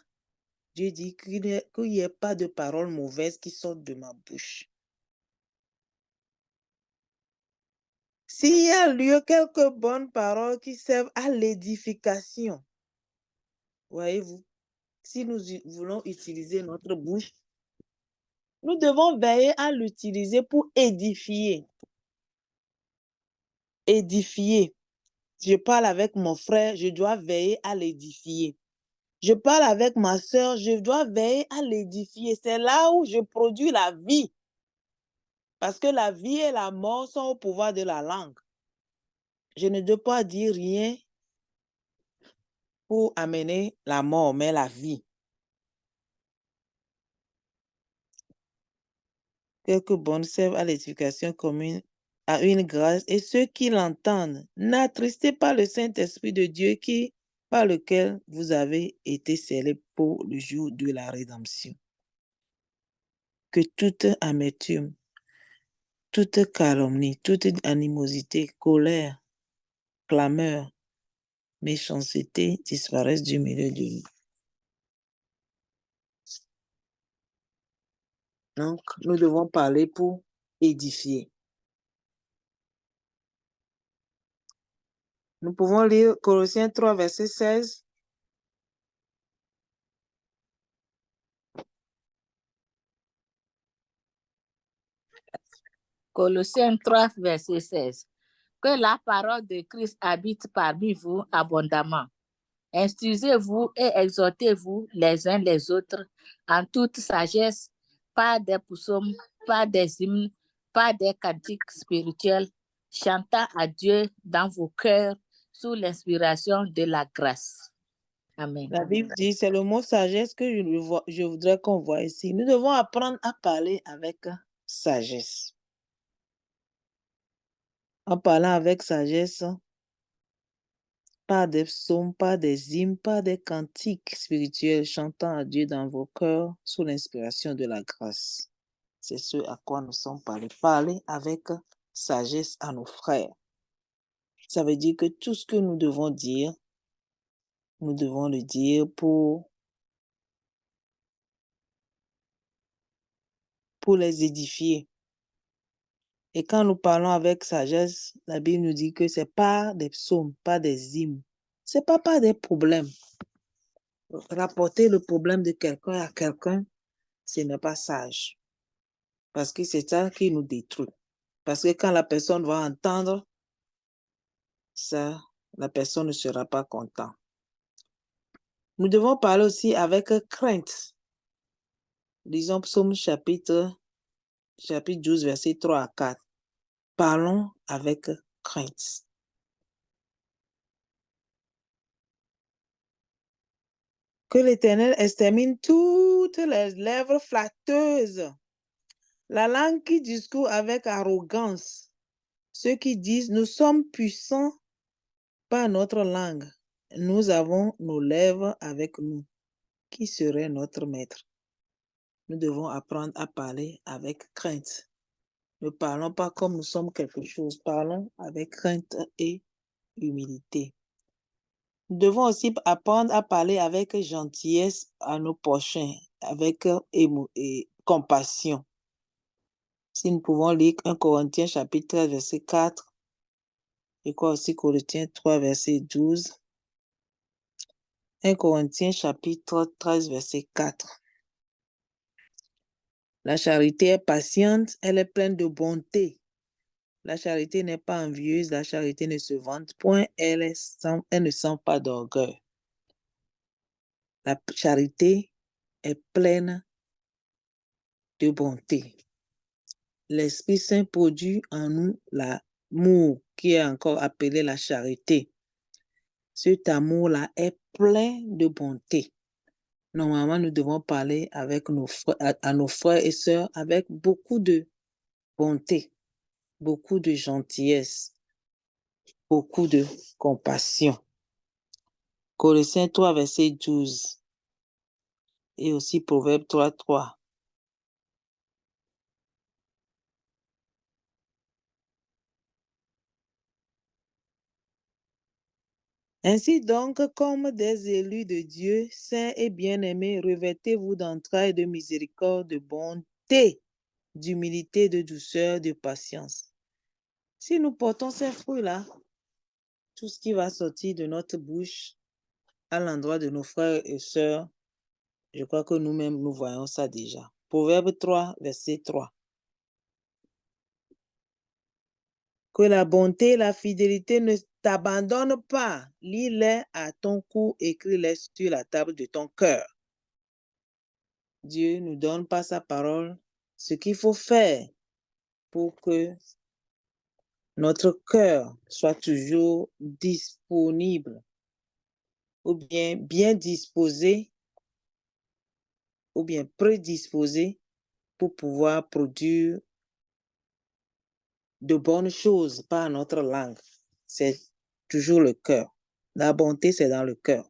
Dieu dit qu'il n'y ait pas de paroles mauvaises qui sortent de ma bouche. S'il y a lieu, quelques bonnes paroles qui servent à l'édification. Voyez-vous, si nous voulons utiliser notre bouche, nous devons veiller à l'utiliser pour édifier. Édifier. Je parle avec mon frère, je dois veiller à l'édifier. Je parle avec ma soeur, je dois veiller à l'édifier. C'est là où je produis la vie. Parce que la vie et la mort sont au pouvoir de la langue. Je ne dois pas dire rien pour amener la mort, mais la vie. Quelques bonnes servent à l'édification commune, à une grâce, et ceux qui l'entendent, n'attristez pas le Saint-Esprit de Dieu par lequel vous avez été scellés pour le jour de la rédemption. Que toute amertume, toute calomnie, toute animosité, colère, clameur, méchanceté disparaissent du milieu de nous. Donc, nous devons parler pour édifier. Nous pouvons lire Colossiens 3, verset 16. Colossiens 3, verset 16. Que la parole de Christ habite parmi vous abondamment. Instruisez-vous et exhortez-vous les uns les autres en toute sagesse, pas des psaumes, pas des hymnes, pas des cantiques spirituels, chantant à Dieu dans vos cœurs sous l'inspiration de la grâce. Amen. La Bible dit, c'est le mot sagesse que je voudrais qu'on voit ici. Nous devons apprendre à parler avec sagesse. En parlant avec sagesse, pas des psaumes, pas des hymnes, pas des cantiques spirituels chantant à Dieu dans vos cœurs sous l'inspiration de la grâce. C'est ce à quoi nous sommes parlés. Parler avec sagesse à nos frères. Ça veut dire que tout ce que nous devons dire, nous devons le dire pour les édifier. Et quand nous parlons avec sagesse, la Bible nous dit que ce n'est pas des psaumes, pas des hymnes. Ce n'est pas des problèmes. Rapporter le problème de quelqu'un à quelqu'un, ce n'est pas sage. Parce que c'est ça qui nous détruit. Parce que quand la personne va entendre ça, la personne ne sera pas contente. Nous devons parler aussi avec crainte. Lisons Psaume chapitre 12, versets 3 à 4. Parlons avec crainte. Que l'Éternel extermine toutes les lèvres flatteuses, La langue qui discourt avec arrogance, ceux qui disent nous sommes puissants par notre langue, nous avons nos lèvres avec nous. Qui serait notre maître? Nous devons apprendre à parler avec crainte. Ne parlons pas comme nous sommes quelque chose, parlons avec crainte et humilité. Nous devons aussi apprendre à parler avec gentillesse à nos prochains, avec compassion. Si nous pouvons lire 1 Corinthiens chapitre 13, verset 4, et quoi aussi Corinthiens 3, verset 12. 1 Corinthiens chapitre 13, verset 4. La charité est patiente, elle est pleine de bonté. La charité n'est pas envieuse, la charité ne se vante point, elle ne sent pas d'orgueil. La charité est pleine de bonté. L'Esprit Saint produit en nous l'amour qui est encore appelé la charité. Cet amour-là est plein de bonté. Normalement, nous devons parler avec à nos frères et sœurs avec beaucoup de bonté, beaucoup de gentillesse, beaucoup de compassion. Colossiens 3, verset 12 et aussi Proverbe 3, 3. Ainsi donc, comme des élus de Dieu, saints et bien-aimés, revêtez-vous d'entrailles de miséricorde, de bonté, d'humilité, de douceur, de patience. Si nous portons ces fruits-là, tout ce qui va sortir de notre bouche à l'endroit de nos frères et sœurs, je crois que nous-mêmes, nous voyons ça déjà. Proverbe 3, verset 3. Que la bonté et la fidélité ne t'abandonnent pas. Lis-les à ton cou, écris-les sur la table de ton cœur. Dieu ne donne pas sa parole, ce qu'il faut faire pour que notre cœur soit toujours disponible ou bien disposé ou bien prédisposé pour pouvoir produire de bonnes choses par notre langue. C'est toujours le cœur. La bonté, c'est dans le cœur.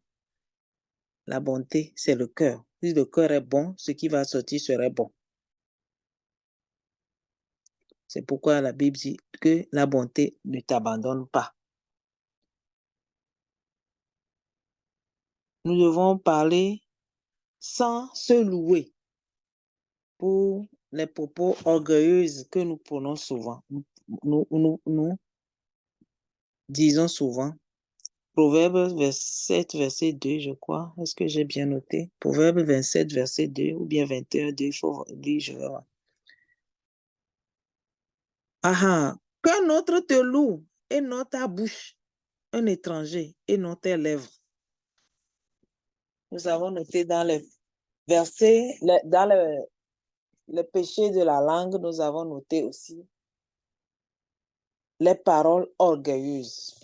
La bonté, c'est le cœur. Si le cœur est bon, ce qui va sortir serait bon. C'est pourquoi la Bible dit que la bonté ne t'abandonne pas. Nous devons parler sans se louer pour les propos orgueilleux que nous prenons souvent. Nous disons souvent, Proverbe 27, verset 2, je crois. Est-ce que j'ai bien noté? Proverbe 27, verset 2 ou bien 21, 2, il faut lire, je vais voir. Ah, qu'un autre te loue et non ta bouche, un étranger et non tes lèvres. Nous avons noté dans les versets, dans le péché de la langue, nous avons noté aussi les paroles orgueilleuses.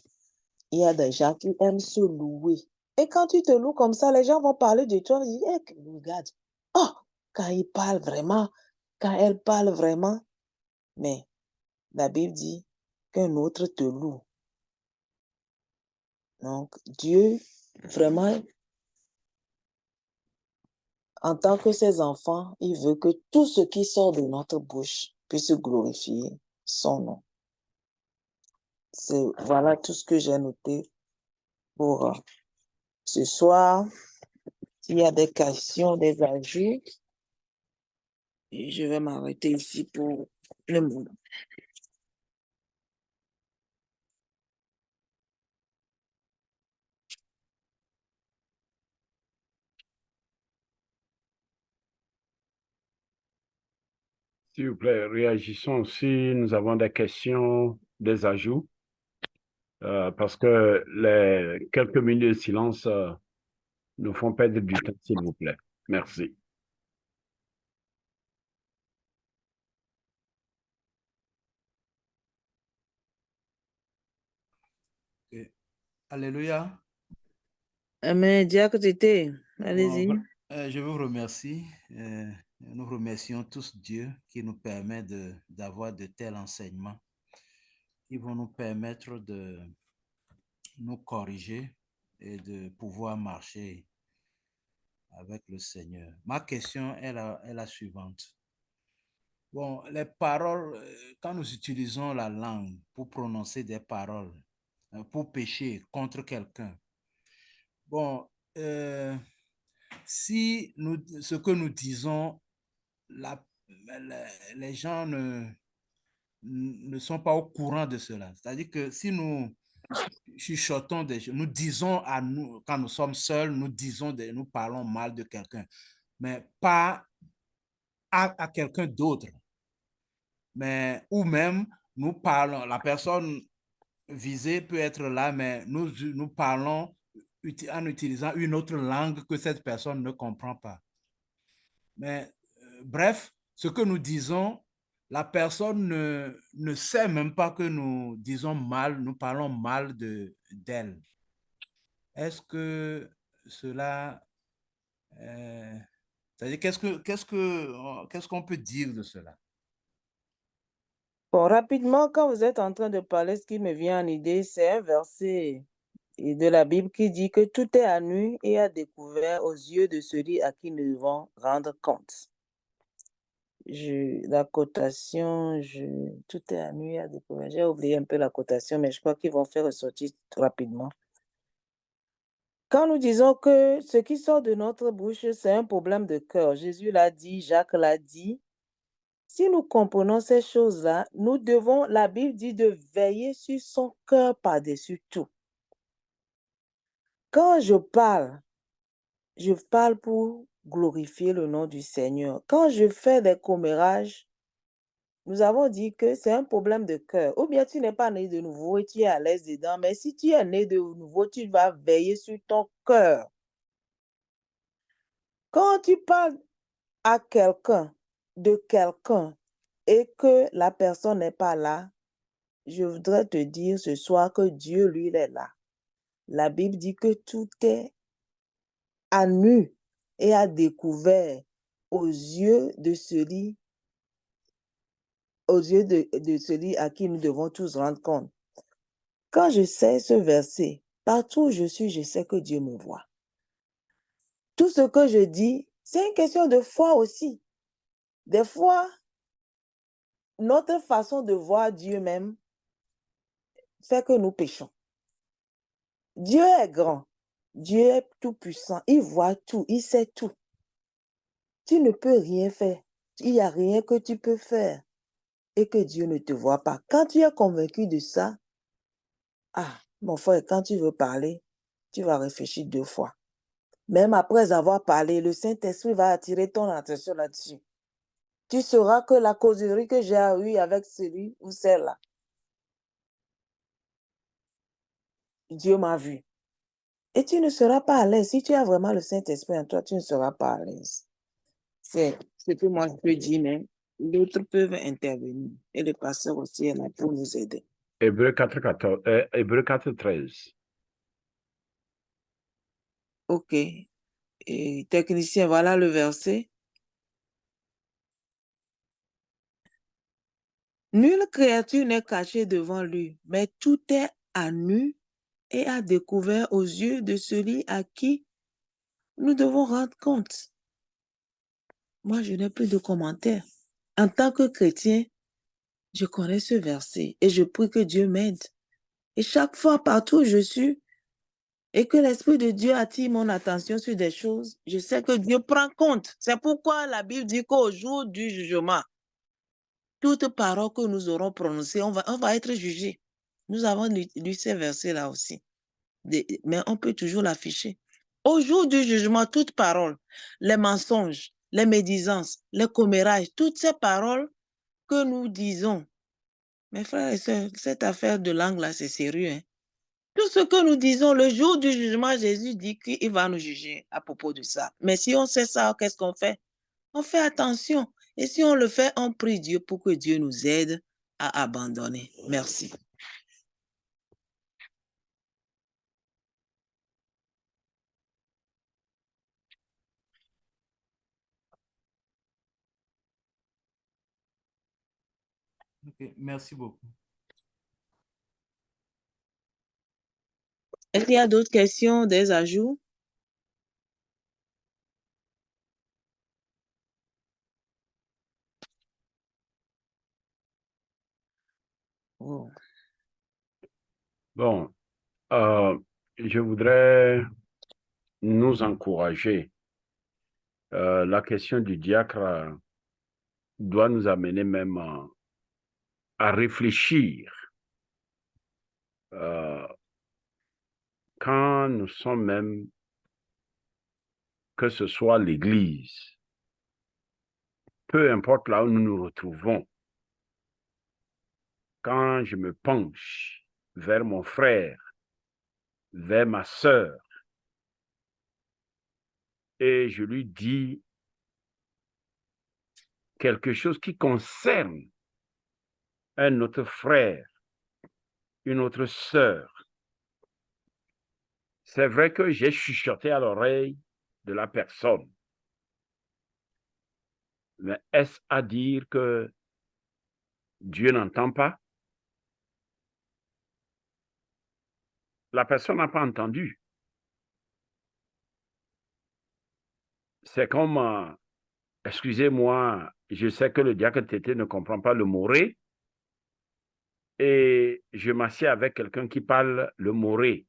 Il y a des gens qui aiment se louer. Et quand tu te loues comme ça, les gens vont parler de toi. Ils disent, hey, regarde, oh, quand il parle vraiment, quand elle parle vraiment. Mais la Bible dit qu'un autre te loue. Donc, Dieu, vraiment, en tant que ses enfants, il veut que tout ce qui sort de notre bouche puisse glorifier son nom. Voilà tout ce que j'ai noté pour ce soir. S'il y a des questions, des ajouts, je vais m'arrêter ici pour le moment. S'il vous plaît, réagissons si nous avons des questions, des ajouts, parce que les quelques minutes de silence nous font perdre du temps, s'il vous plaît. Merci. Okay. Alléluia. Amen. Diacre Tété, allez-y. Bon, je vous remercie Nous remercions tous Dieu qui nous permet d'avoir de tels enseignements qui vont nous permettre de nous corriger et de pouvoir marcher avec le Seigneur. Ma question est la suivante. Bon, les paroles, quand nous utilisons la langue pour prononcer des paroles, pour pécher contre quelqu'un, bon, si ce que nous disons, les gens ne sont pas au courant de cela. C'est-à-dire que si nous chuchotons des choses, nous disons à nous, quand nous sommes seuls, nous parlons mal de quelqu'un, mais pas à quelqu'un d'autre. Mais, ou même, nous parlons, la personne visée peut être là, mais nous parlons en utilisant une autre langue que cette personne ne comprend pas. Mais bref, ce que nous disons, la personne ne sait même pas que nous disons mal, nous parlons mal d'elle. Est-ce que cela... c'est-à-dire, qu'est-ce qu'on peut dire de cela? Bon, rapidement, quand vous êtes en train de parler, ce qui me vient en idée, c'est un verset de la Bible qui dit que tout est à nu et à découvert aux yeux de celui à qui nous devons rendre compte. La cotation, tout est à nu et à découvert. J'ai oublié un peu la cotation, mais je crois qu'ils vont faire ressortir rapidement. Quand nous disons que ce qui sort de notre bouche, c'est un problème de cœur, Jésus l'a dit, Jacques l'a dit. Si nous comprenons ces choses-là, nous devons, la Bible dit de veiller sur son cœur par-dessus tout. Quand je parle pour glorifier le nom du Seigneur. Quand je fais des commérages, nous avons dit que c'est un problème de cœur. Ou bien tu n'es pas né de nouveau et tu es à l'aise dedans, mais si tu es né de nouveau, tu vas veiller sur ton cœur. Quand tu parles à quelqu'un, de quelqu'un, et que la personne n'est pas là, je voudrais te dire ce soir que Dieu, lui, il est là. La Bible dit que tout est à nu et à découvert aux yeux de celui à qui nous devons tous rendre compte. Quand je sais ce verset, partout où je suis, je sais que Dieu me voit. Tout ce que je dis, c'est une question de foi aussi. Des fois, notre façon de voir Dieu même fait que nous péchons. Dieu est grand. Dieu est tout puissant. Il voit tout. Il sait tout. Tu ne peux rien faire. Il n'y a rien que tu peux faire et que Dieu ne te voit pas. Quand tu es convaincu de ça, mon frère, quand tu veux parler, tu vas réfléchir 2 fois. Même après avoir parlé, le Saint-Esprit va attirer ton attention là-dessus. Tu sauras que la causerie que j'ai eue avec celui ou celle-là, Dieu m'a vu. Et tu ne seras pas à l'aise. Si tu as vraiment le Saint-Esprit en toi, tu ne seras pas à l'aise. C'est ce que moi je peux dire, mais d'autres peuvent intervenir. Et le pasteur aussi est là pour nous aider. Hébreux 4, Hébreux 4, 13. OK. Et technicien, voilà le verset. Nulle créature n'est cachée devant lui, mais tout est à nu et à découvert aux yeux de celui à qui nous devons rendre compte. Moi, je n'ai plus de commentaires. En tant que chrétien, je connais ce verset et je prie que Dieu m'aide. Et chaque fois, partout où je suis, et que l'Esprit de Dieu attire mon attention sur des choses, je sais que Dieu prend compte. C'est pourquoi la Bible dit qu'au jour du jugement, toute parole que nous aurons prononcée, on va être jugé. Nous avons lu ces versets-là aussi. Mais on peut toujours l'afficher. Au jour du jugement, toute parole, les mensonges, les médisances, les commérages, toutes ces paroles que nous disons, mes frères et sœurs, cette affaire de langue-là, c'est sérieux. Hein? Tout ce que nous disons, le jour du jugement, Jésus dit qu'il va nous juger à propos de ça. Mais si on sait ça, qu'est-ce qu'on fait? On fait attention. Et si on le fait, on prie Dieu pour que Dieu nous aide à abandonner. Merci. Ok, merci beaucoup. Est-ce qu'il y a d'autres questions, des ajouts? Oh. Bon, je voudrais nous encourager. La question du diacre doit nous amener même à réfléchir. Quand nous sommes même, que ce soit l'Église, peu importe là où nous nous retrouvons, quand je me penche vers mon frère, vers ma sœur, et je lui dis quelque chose qui concerne un autre frère, une autre sœur, c'est vrai que j'ai chuchoté à l'oreille de la personne. Mais est-ce à dire que Dieu n'entend pas? La personne n'a pas entendu. C'est comme, excusez-moi, je sais que le diacre Tété ne comprend pas le moré, et je m'assieds avec quelqu'un qui parle le moré.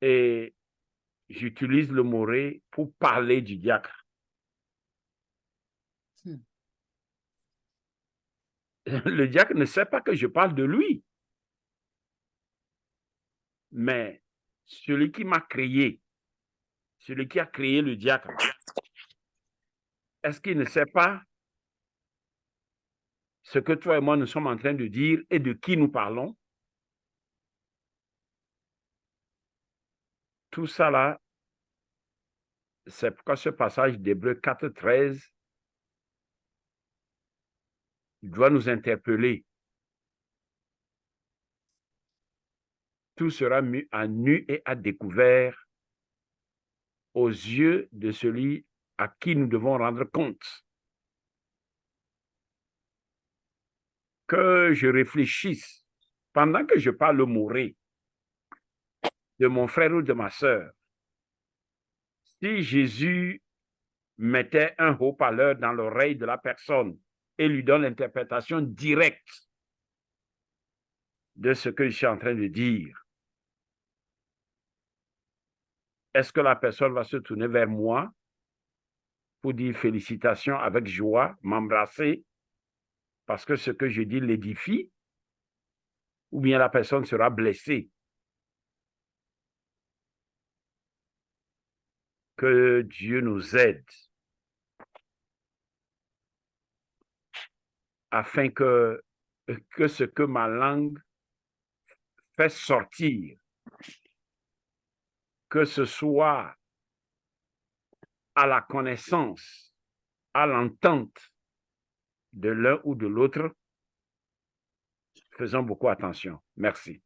Et j'utilise le moré pour parler du diacre. Le diacre ne sait pas que je parle de lui. Mais celui qui m'a créé, celui qui a créé le diacre, est-ce qu'il ne sait pas ce que toi et moi nous sommes en train de dire et de qui nous parlons? Tout ça là, c'est pourquoi ce passage d'Hébreux 4:13 doit nous interpeller. Tout sera mis à nu et à découvert aux yeux de celui à qui nous devons rendre compte. Que je réfléchisse pendant que je parle au moré de mon frère ou de ma sœur. Si Jésus mettait un haut-parleur dans l'oreille de la personne et lui donne l'interprétation directe de ce que je suis en train de dire, est-ce que la personne va se tourner vers moi pour dire félicitations avec joie, m'embrasser, parce que ce que je dis l'édifie, ou bien la personne sera blessée? Que Dieu nous aide afin que ce que ma langue fait sortir, que ce soit à la connaissance, à l'entente de l'un ou de l'autre, faisons beaucoup attention. Merci.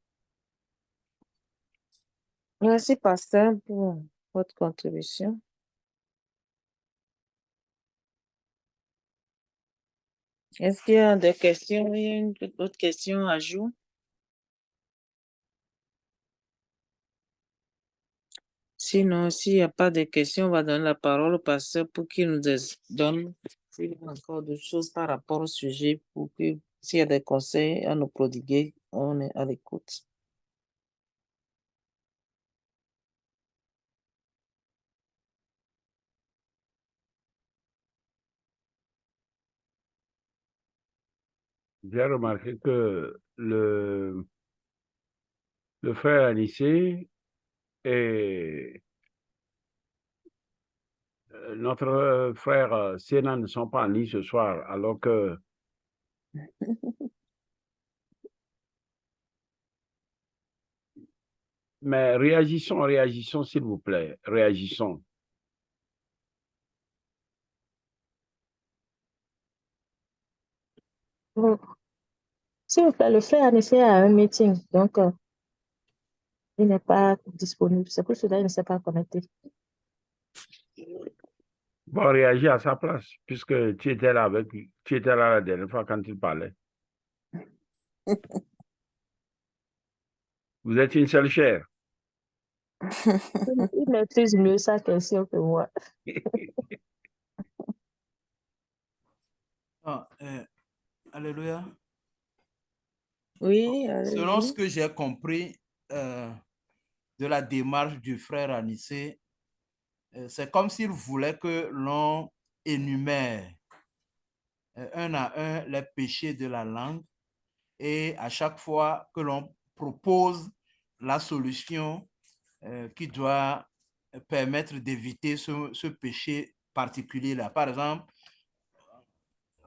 Merci, pasteur, pour votre contribution. Est-ce qu'il y a des questions? Il y a une autre question à ajouter? Sinon, s'il n'y a pas de questions, on va donner la parole au pasteur pour qu'il nous donne encore des choses par rapport au sujet, pour que s'il y a des conseils à nous prodiguer, on est à l'écoute. J'ai remarqué que le frère Anissé et notre frère Sénat ne sont pas en ligne ce soir, alors que mais réagissons, s'il vous plaît, réagissons. S'il vous plaît, le frère Anissé a un meeting, donc il n'est pas disponible. C'est pour cela qu'il ne s'est pas connecté. Bon, réagis à sa place, puisque tu étais là la dernière fois quand il parlait. Vous êtes une seule chair. Il maîtrise mieux sa question que moi. Ah, alléluia. Oui, Selon ce allez-y. que j'ai compris de la démarche du frère Anissé, c'est comme s'il voulait que l'on énumère un à un les péchés de la langue et à chaque fois que l'on propose la solution qui doit permettre d'éviter ce péché particulier-là. Par exemple,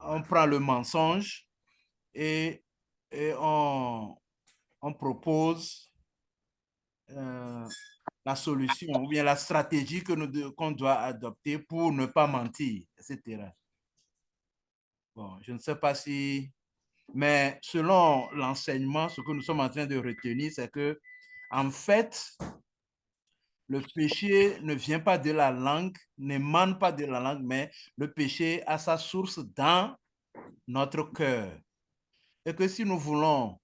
on prend le mensonge et on propose la solution ou bien la stratégie qu'on doit adopter pour ne pas mentir, etc. Bon, je ne sais pas si... Mais selon l'enseignement, ce que nous sommes en train de retenir, c'est que, en fait, le péché ne vient pas de la langue, n'émane pas de la langue, mais le péché a sa source dans notre cœur. Et que si nous voulons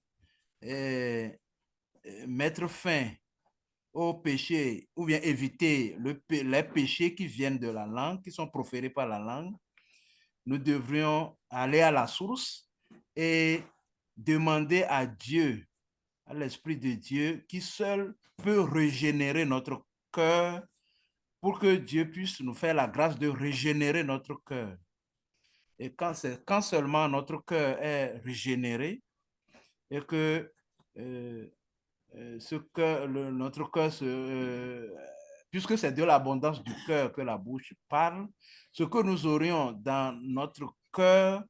mettre fin au péché ou bien éviter les péchés qui viennent de la langue, qui sont proférés par la langue, nous devrions aller à la source et demander à Dieu, à l'Esprit de Dieu, qui seul peut régénérer notre cœur pour que Dieu puisse nous faire la grâce de régénérer notre cœur. Et quand seulement notre cœur est régénéré et que notre cœur, puisque c'est de l'abondance du cœur que la bouche parle, ce que nous aurions dans notre cœur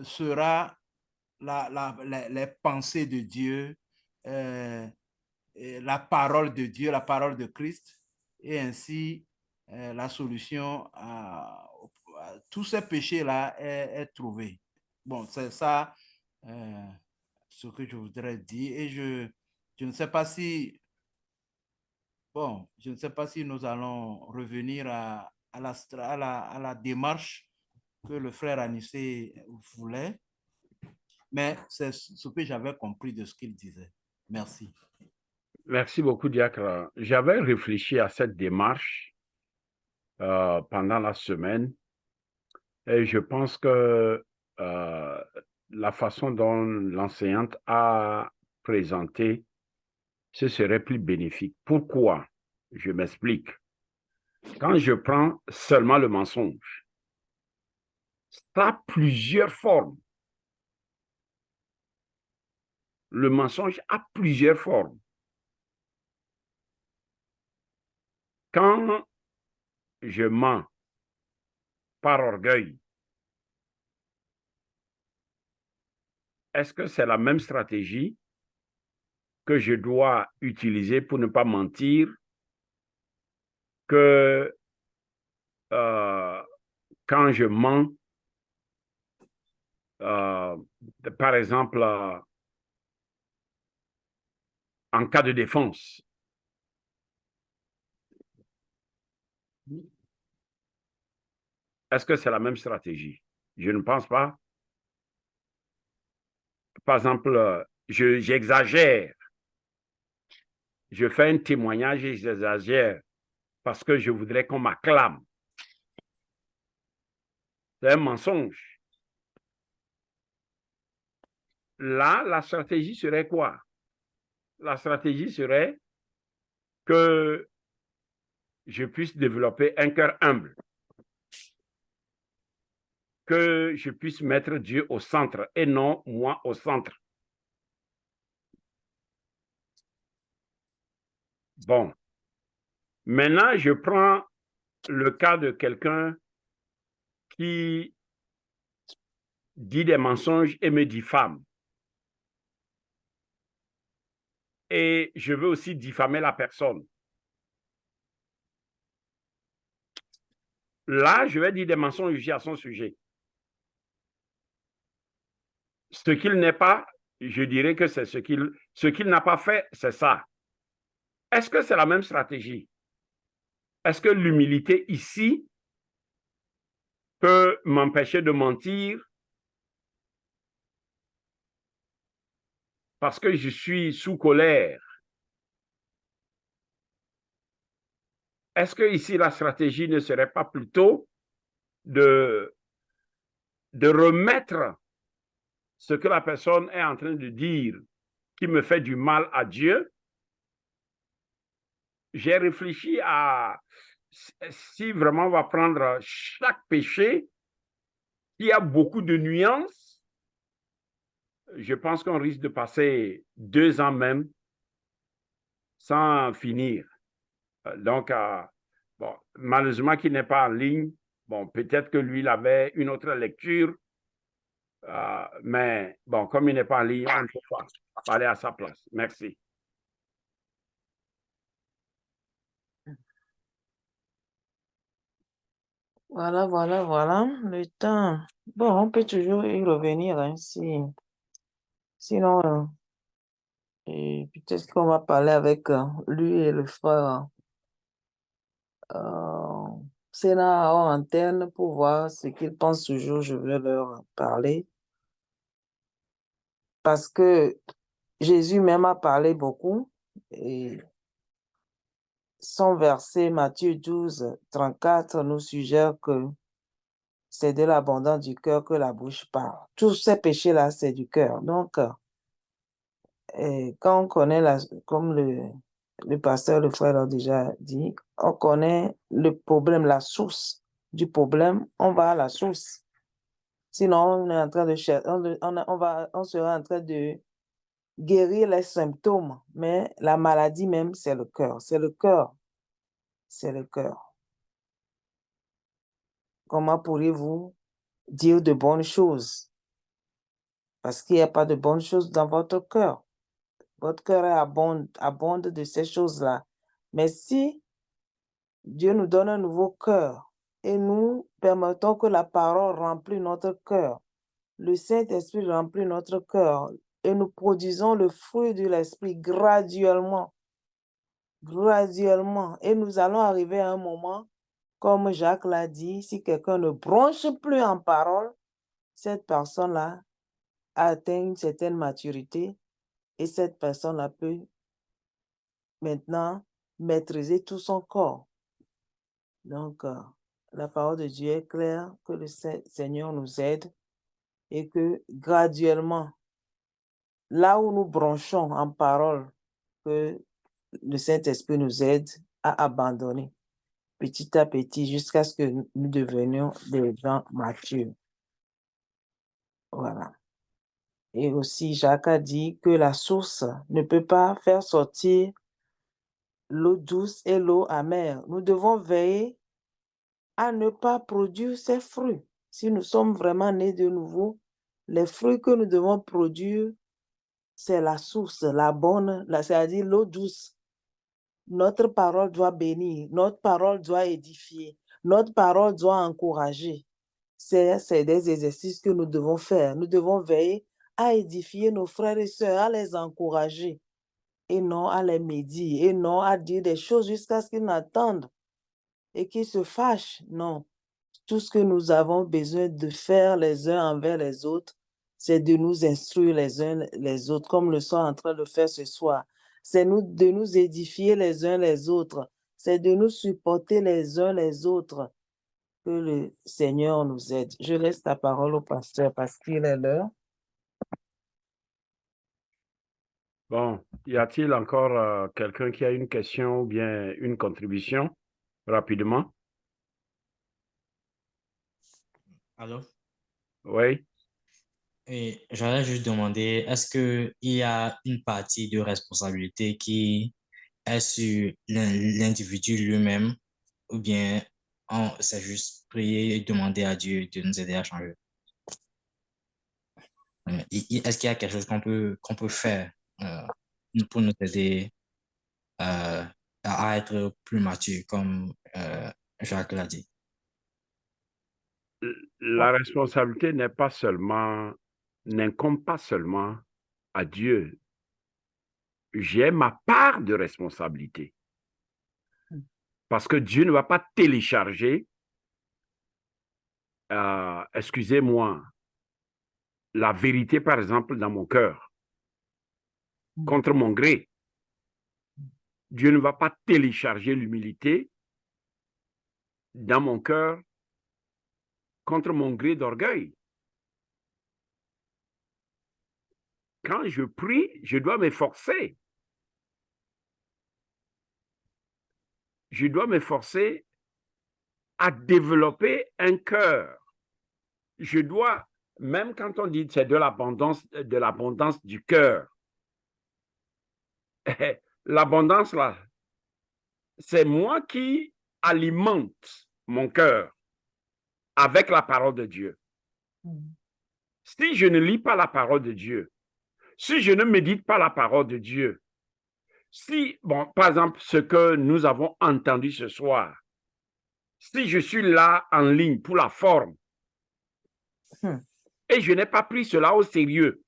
sera les pensées de Dieu, la parole de Dieu, la parole de Christ, et ainsi la solution à tous ces péchés-là est trouvée. Bon, c'est ça ce que je voudrais dire. Et je ne sais pas si, bon, je ne sais pas si nous allons revenir à la démarche que le frère Anissé voulait, mais c'est ce que j'avais compris de ce qu'il disait. Merci. Merci beaucoup, Diacre. J'avais réfléchi à cette démarche pendant la semaine et je pense que la façon dont l'enseignante a présenté, ce serait plus bénéfique. Pourquoi? Je m'explique. Quand je prends seulement le mensonge, ça a plusieurs formes. Le mensonge a plusieurs formes. Quand je mens par orgueil, est-ce que c'est la même stratégie que je dois utiliser pour ne pas mentir que quand je mens, par exemple, en cas de défense? Est-ce que c'est la même stratégie? Je ne pense pas. Par exemple, j'exagère. Je fais un témoignage et j'exagère parce que je voudrais qu'on m'acclame. C'est un mensonge. Là, la stratégie serait quoi? La stratégie serait que je puisse développer un cœur humble, que je puisse mettre Dieu au centre et non moi au centre. Bon. Maintenant, je prends le cas de quelqu'un qui dit des mensonges et me diffame. Et je veux aussi diffamer la personne. Là, je vais dire des mensonges à son sujet. Ce qu'il n'est pas, je dirais que c'est ce qu'il n'a pas fait, c'est ça. Est-ce que c'est la même stratégie? Est-ce que l'humilité ici peut m'empêcher de mentir parce que je suis sous colère. Est-ce que ici la stratégie ne serait pas plutôt de remettre ce que la personne est en train de dire qui me fait du mal à Dieu? J'ai réfléchi à si vraiment on va prendre chaque péché qui a beaucoup de nuances, je pense qu'on risque de passer 2 ans même sans finir. Donc, bon, malheureusement qu'il n'est pas en ligne. Bon, peut-être que lui, il avait une autre lecture. Mais bon, comme il n'est pas en ligne, on ne peut pas parler à sa place. Merci. Voilà, le temps. Bon, on peut toujours y revenir, hein, sinon, et peut-être qu'on va parler avec lui et le frère Sénat en antenne pour voir ce qu'ils pensent toujours. Je vais leur parler. Parce que Jésus même a parlé beaucoup. Et son verset, Matthieu 12, 34, nous suggère que c'est de l'abondance du cœur que la bouche parle. Tous ces péchés-là, c'est du cœur. Donc, quand on connaît, comme le pasteur, le frère l'a déjà dit, on connaît le problème, la source du problème, on va à la source. Sinon, on est en train de chercher, on sera en train de guérir les symptômes, mais la maladie même, c'est le cœur. C'est le cœur. C'est le cœur. Comment pourriez-vous dire de bonnes choses? Parce qu'il n'y a pas de bonnes choses dans votre cœur. Votre cœur abonde de ces choses-là. Mais si Dieu nous donne un nouveau cœur et nous permettons que la parole remplisse notre cœur, le Saint-Esprit remplit notre cœur et nous produisons le fruit de l'Esprit graduellement. Et nous allons arriver à un moment, comme Jacques l'a dit, si quelqu'un ne bronche plus en parole, cette personne-là a atteint une certaine maturité et cette personne-là peut maintenant maîtriser tout son corps. Donc, la parole de Dieu est claire, que le Seigneur nous aide et que graduellement, là où nous bronchons en parole, que le Saint-Esprit nous aide à abandonner petit à petit jusqu'à ce que nous devenions des gens matures. Voilà. Et aussi, Jacques a dit que la source ne peut pas faire sortir l'eau douce et l'eau amère. Nous devons veiller à ne pas produire ces fruits. Si nous sommes vraiment nés de nouveau, les fruits que nous devons produire, c'est la source, la bonne, c'est-à-dire l'eau douce. Notre parole doit bénir, notre parole doit édifier, notre parole doit encourager. C'est des exercices que nous devons faire. Nous devons veiller à édifier nos frères et sœurs, à les encourager et non à les médire, et non à dire des choses jusqu'à ce qu'ils n'entendent et qu'ils se fâchent. Non. Tout ce que nous avons besoin de faire les uns envers les autres, c'est de nous instruire les uns les autres, comme le sont en train de faire ce soir. C'est de nous édifier les uns les autres. C'est de nous supporter les uns les autres. Que le Seigneur nous aide. Je laisse la parole au pasteur parce qu'il est l'heure. Bon, y a-t-il encore quelqu'un qui a une question ou bien une contribution rapidement? Allô? Oui. Et j'allais juste demander, est-ce qu'il y a une partie de responsabilité qui est sur l'individu lui-même ou bien c'est juste prier et demander à Dieu de nous aider à changer? Est-ce qu'il y a quelque chose qu'on peut faire pour nous aider à être plus mature, comme Jacques l'a dit? La responsabilité n'incombe pas seulement à Dieu. J'ai ma part de responsabilité. Parce que Dieu ne va pas télécharger excusez-moi, la vérité, par exemple, dans mon cœur, contre mon gré, Dieu ne va pas télécharger l'humilité dans mon cœur contre mon gré d'orgueil. Quand je prie, je dois m'efforcer. Je dois m'efforcer à développer un cœur. Je dois, même quand on dit c'est de l'abondance du cœur, l'abondance là, c'est moi qui alimente mon cœur avec la parole de Dieu. Si je ne lis pas la parole de Dieu, si je ne médite pas la parole de Dieu, si, bon, par exemple, ce que nous avons entendu ce soir, si je suis là en ligne pour la forme et je n'ai pas pris cela au sérieux,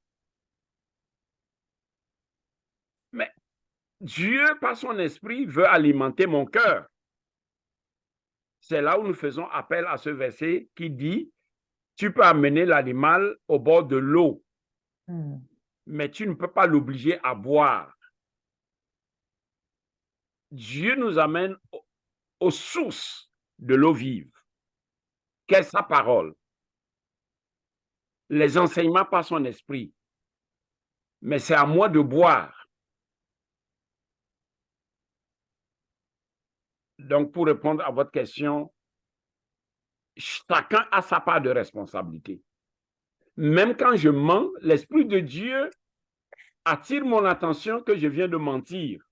mais Dieu, par son esprit, veut alimenter mon cœur. C'est là où nous faisons appel à ce verset qui dit, tu peux amener l'animal au bord de l'eau, mais tu ne peux pas l'obliger à boire. Dieu nous amène aux sources de l'eau vive, qu'est sa parole, les enseignements par son esprit. Mais c'est à moi de boire. Donc, pour répondre à votre question, chacun a sa part de responsabilité. Même quand je mens, l'Esprit de Dieu attire mon attention que je viens de mentir.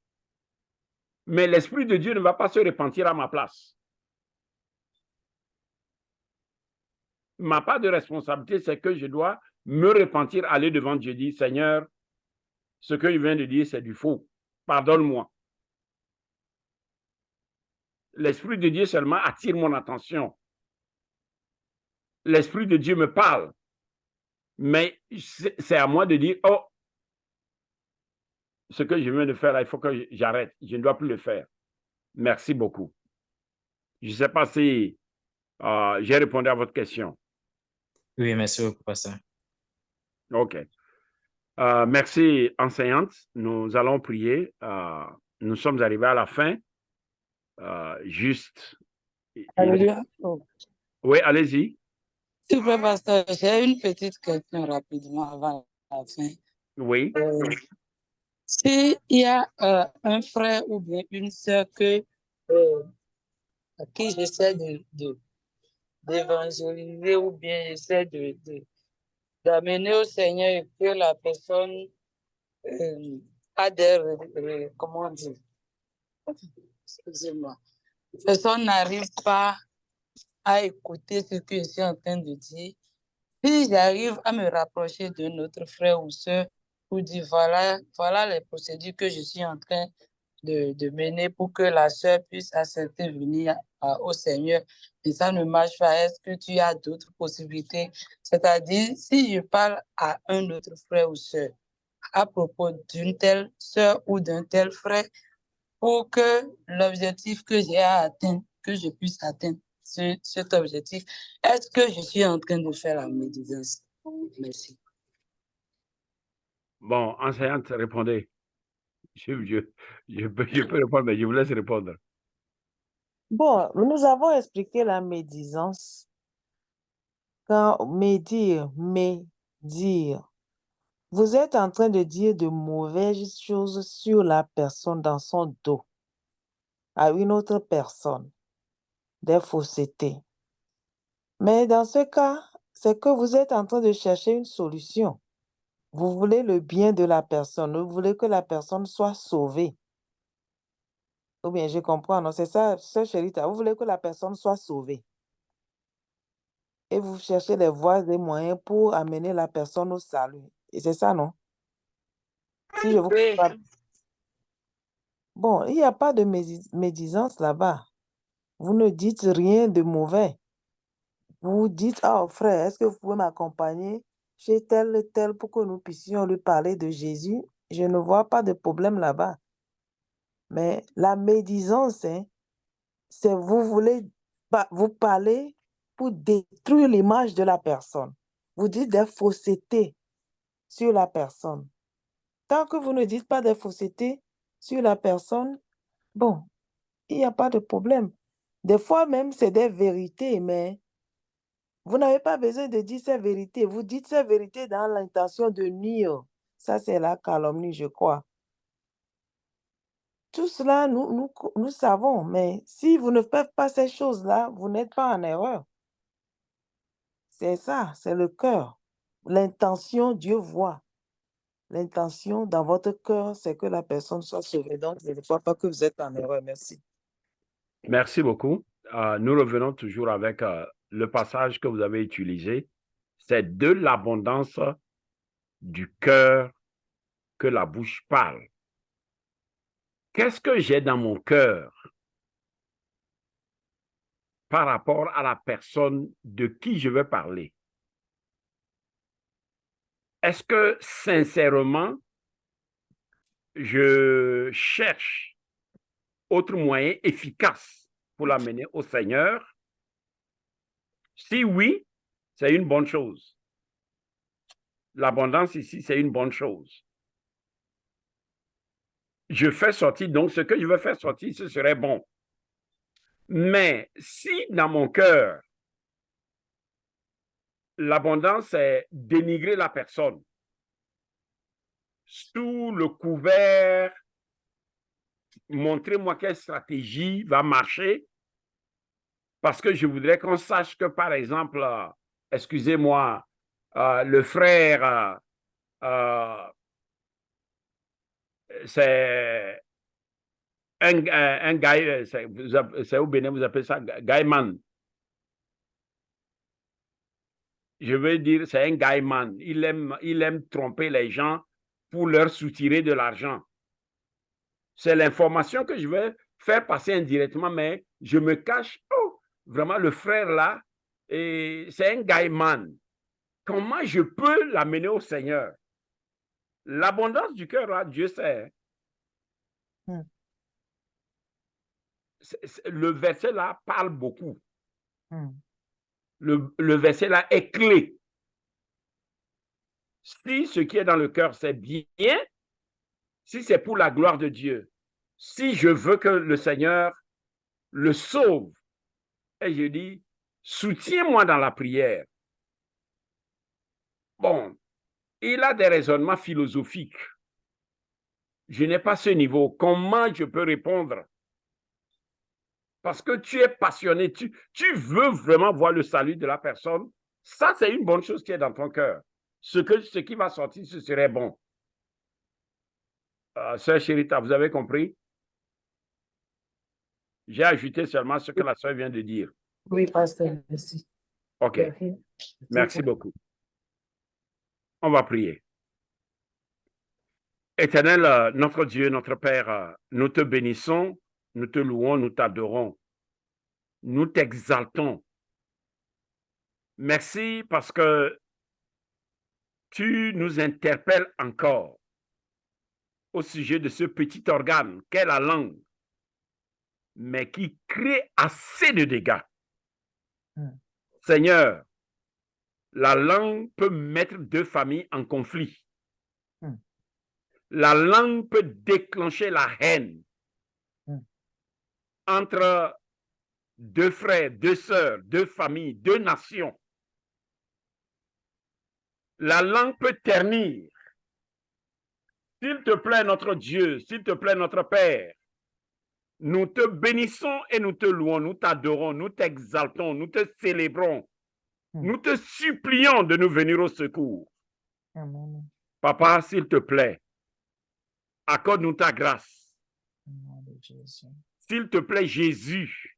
Mais l'Esprit de Dieu ne va pas se repentir à ma place. Ma part de responsabilité, c'est que je dois me repentir, aller devant Dieu, dire, Seigneur, ce que je viens de dire, c'est du faux. Pardonne-moi. L'Esprit de Dieu seulement attire mon attention. L'Esprit de Dieu me parle. Mais c'est à moi de dire, oh, ce que je viens de faire, là, il faut que j'arrête. Je ne dois plus le faire. Merci beaucoup. Je ne sais pas si j'ai répondu à votre question. Oui, merci beaucoup, pasteur. OK. Merci, enseignante. Nous allons prier. Nous sommes arrivés à la fin. Juste. Alléluia. Oui, allez-y. S'il vous plaît, pasteur, j'ai une petite question rapidement avant la fin. Oui. S'il y a un frère ou bien une sœur à qui j'essaie d'évangéliser ou bien j'essaie d'amener au Seigneur et que la personne a comment on dit? Excusez-moi. La personne n'arrive pas à écouter ce que je suis en train de dire. Si j'arrive à me rapprocher de notre frère ou soeur pour dire voilà les procédures que je suis en train de mener pour que la soeur puisse accepter de venir au Seigneur, et ça ne marche pas, est-ce que tu as d'autres possibilités? C'est-à-dire, si je parle à un autre frère ou soeur à propos d'une telle soeur ou d'un tel frère, pour que l'objectif que j'ai à atteindre, que je puisse atteindre cet objectif, est-ce que je suis en train de faire la médisance? Merci. Bon, enseignante, répondez. Je peux répondre, mais je vous laisse répondre. Bon, nous avons expliqué la médisance. Quand médire, vous êtes en train de dire de mauvaises choses sur la personne dans son dos, à une autre personne, des faussetés. Mais dans ce cas, c'est que vous êtes en train de chercher une solution. Vous voulez le bien de la personne, vous voulez que la personne soit sauvée. Ou bien, je comprends, non? C'est ça, Chérita, vous voulez que la personne soit sauvée. Et vous cherchez les voies et moyens pour amener la personne au salut. Et c'est ça, non? Si je vous parle. Bon, il n'y a pas de médisance là-bas. Vous ne dites rien de mauvais. Vous dites, oh frère, est-ce que vous pouvez m'accompagner chez tel et tel pour que nous puissions lui parler de Jésus? Je ne vois pas de problème là-bas. Mais la médisance, hein, c'est vous voulez vous parler pour détruire l'image de la personne. Vous dites des faussetés sur la personne. Tant que vous ne dites pas des faussetés sur la personne, bon, il n'y a pas de problème. Des fois même, c'est des vérités, mais vous n'avez pas besoin de dire ces vérités. Vous dites ces vérités dans l'intention de nuire. Ça, c'est la calomnie, je crois. Tout cela, nous savons, mais si vous ne faites pas ces choses-là, vous n'êtes pas en erreur. C'est ça, c'est le cœur. L'intention, Dieu voit. L'intention dans votre cœur, c'est que la personne soit sauvée. Donc, je ne crois pas que vous êtes en erreur. Merci. Merci beaucoup. Nous revenons toujours avec le passage que vous avez utilisé. C'est de l'abondance du cœur que la bouche parle. Qu'est-ce que j'ai dans mon cœur par rapport à la personne de qui je veux parler? Est-ce que sincèrement, je cherche autre moyen efficace pour l'amener au Seigneur? Si oui, c'est une bonne chose. L'abondance ici, c'est une bonne chose. Je fais sortir, donc ce que je veux faire sortir, ce serait bon. Mais si dans mon cœur, l'abondance, c'est dénigrer la personne sous le couvert, montrez-moi quelle stratégie va marcher, parce que je voudrais qu'on sache que, par exemple, excusez-moi, le frère, c'est un gars, c'est au Bénin, vous appelez ça gaiman. Je veux dire, c'est un gaiman. Il aime tromper les gens pour leur soutirer de l'argent. C'est l'information que je vais faire passer indirectement, mais je me cache. Oh, vraiment, le frère là, c'est un gaiman. Comment je peux l'amener au Seigneur? L'abondance du cœur, là, Dieu sait. Le verset là parle beaucoup. Le verset là est clé. Si ce qui est dans le cœur, c'est bien, si c'est pour la gloire de Dieu, si je veux que le Seigneur le sauve, et je dis, soutiens-moi dans la prière. Bon, il a des raisonnements philosophiques. Je n'ai pas ce niveau. Comment je peux répondre? Parce que tu es passionné, tu veux vraiment voir le salut de la personne. Ça, c'est une bonne chose qui est dans ton cœur. Ce qui va sortir, ce serait bon. Sœur Chérita, vous avez compris? J'ai ajouté seulement ce que la sœur vient de dire. Oui, pasteur, merci. OK. Merci beaucoup. On va prier. Éternel, notre Dieu, notre Père, nous te bénissons, nous te louons, nous t'adorons, nous t'exaltons. Merci parce que tu nous interpelles encore au sujet de ce petit organe qu'est la langue, mais qui crée assez de dégâts. Seigneur, la langue peut mettre deux familles en conflit. La langue peut déclencher la haine entre deux frères, deux sœurs, deux familles, deux nations. La langue peut ternir. S'il te plaît, notre Dieu, s'il te plaît, notre Père, nous te bénissons et nous te louons, nous t'adorons, nous t'exaltons, nous te célébrons. Nous te supplions de nous venir au secours. Amen. Papa, s'il te plaît, accorde-nous ta grâce. S'il te plaît, Jésus,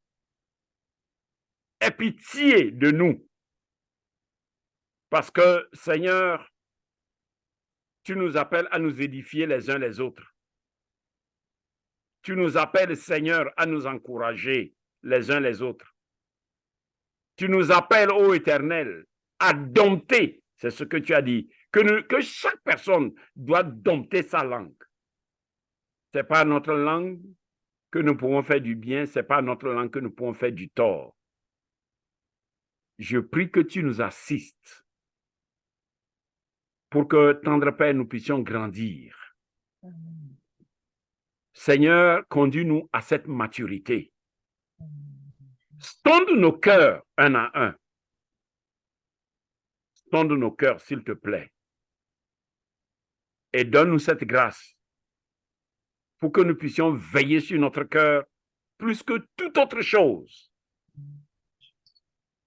aie pitié de nous. Parce que, Seigneur, tu nous appelles à nous édifier les uns les autres. Tu nous appelles, Seigneur, à nous encourager les uns les autres. Tu nous appelles, ô Éternel, à dompter, c'est ce que tu as dit, que chaque personne doit dompter sa langue. Ce n'est pas notre langue que nous pouvons faire du bien, ce n'est pas notre langue que nous pouvons faire du tort. Je prie que tu nous assistes pour que, tendre Père, nous puissions grandir. Seigneur, conduis-nous à cette maturité. Sonde nos cœurs un à un. Sonde nos cœurs, s'il te plaît. Et donne-nous cette grâce pour que nous puissions veiller sur notre cœur plus que toute autre chose.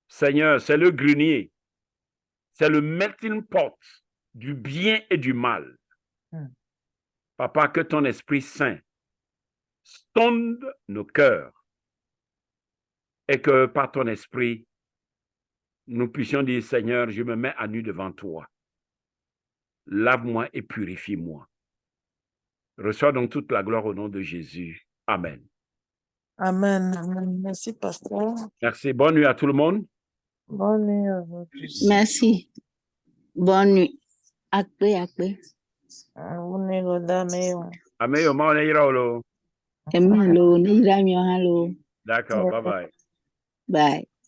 Seigneur, c'est le grenier, c'est le melting pot du bien et du mal. Papa, que ton Esprit Saint sonde nos cœurs et que par ton Esprit, nous puissions dire, Seigneur, je me mets à nu devant toi. Lave-moi et purifie-moi. Reçois donc toute la gloire au nom de Jésus. Amen. Amen. Amen. Merci, pasteur. Merci. Bonne nuit à tout le monde. Bonne nuit à vous tous. Merci. Bonne nuit. Akpe, akpe. Bonne nuit, Roda, meilleur. Amen. Hello, ni Ramio, hello. D'accord. Bye bye. Bye.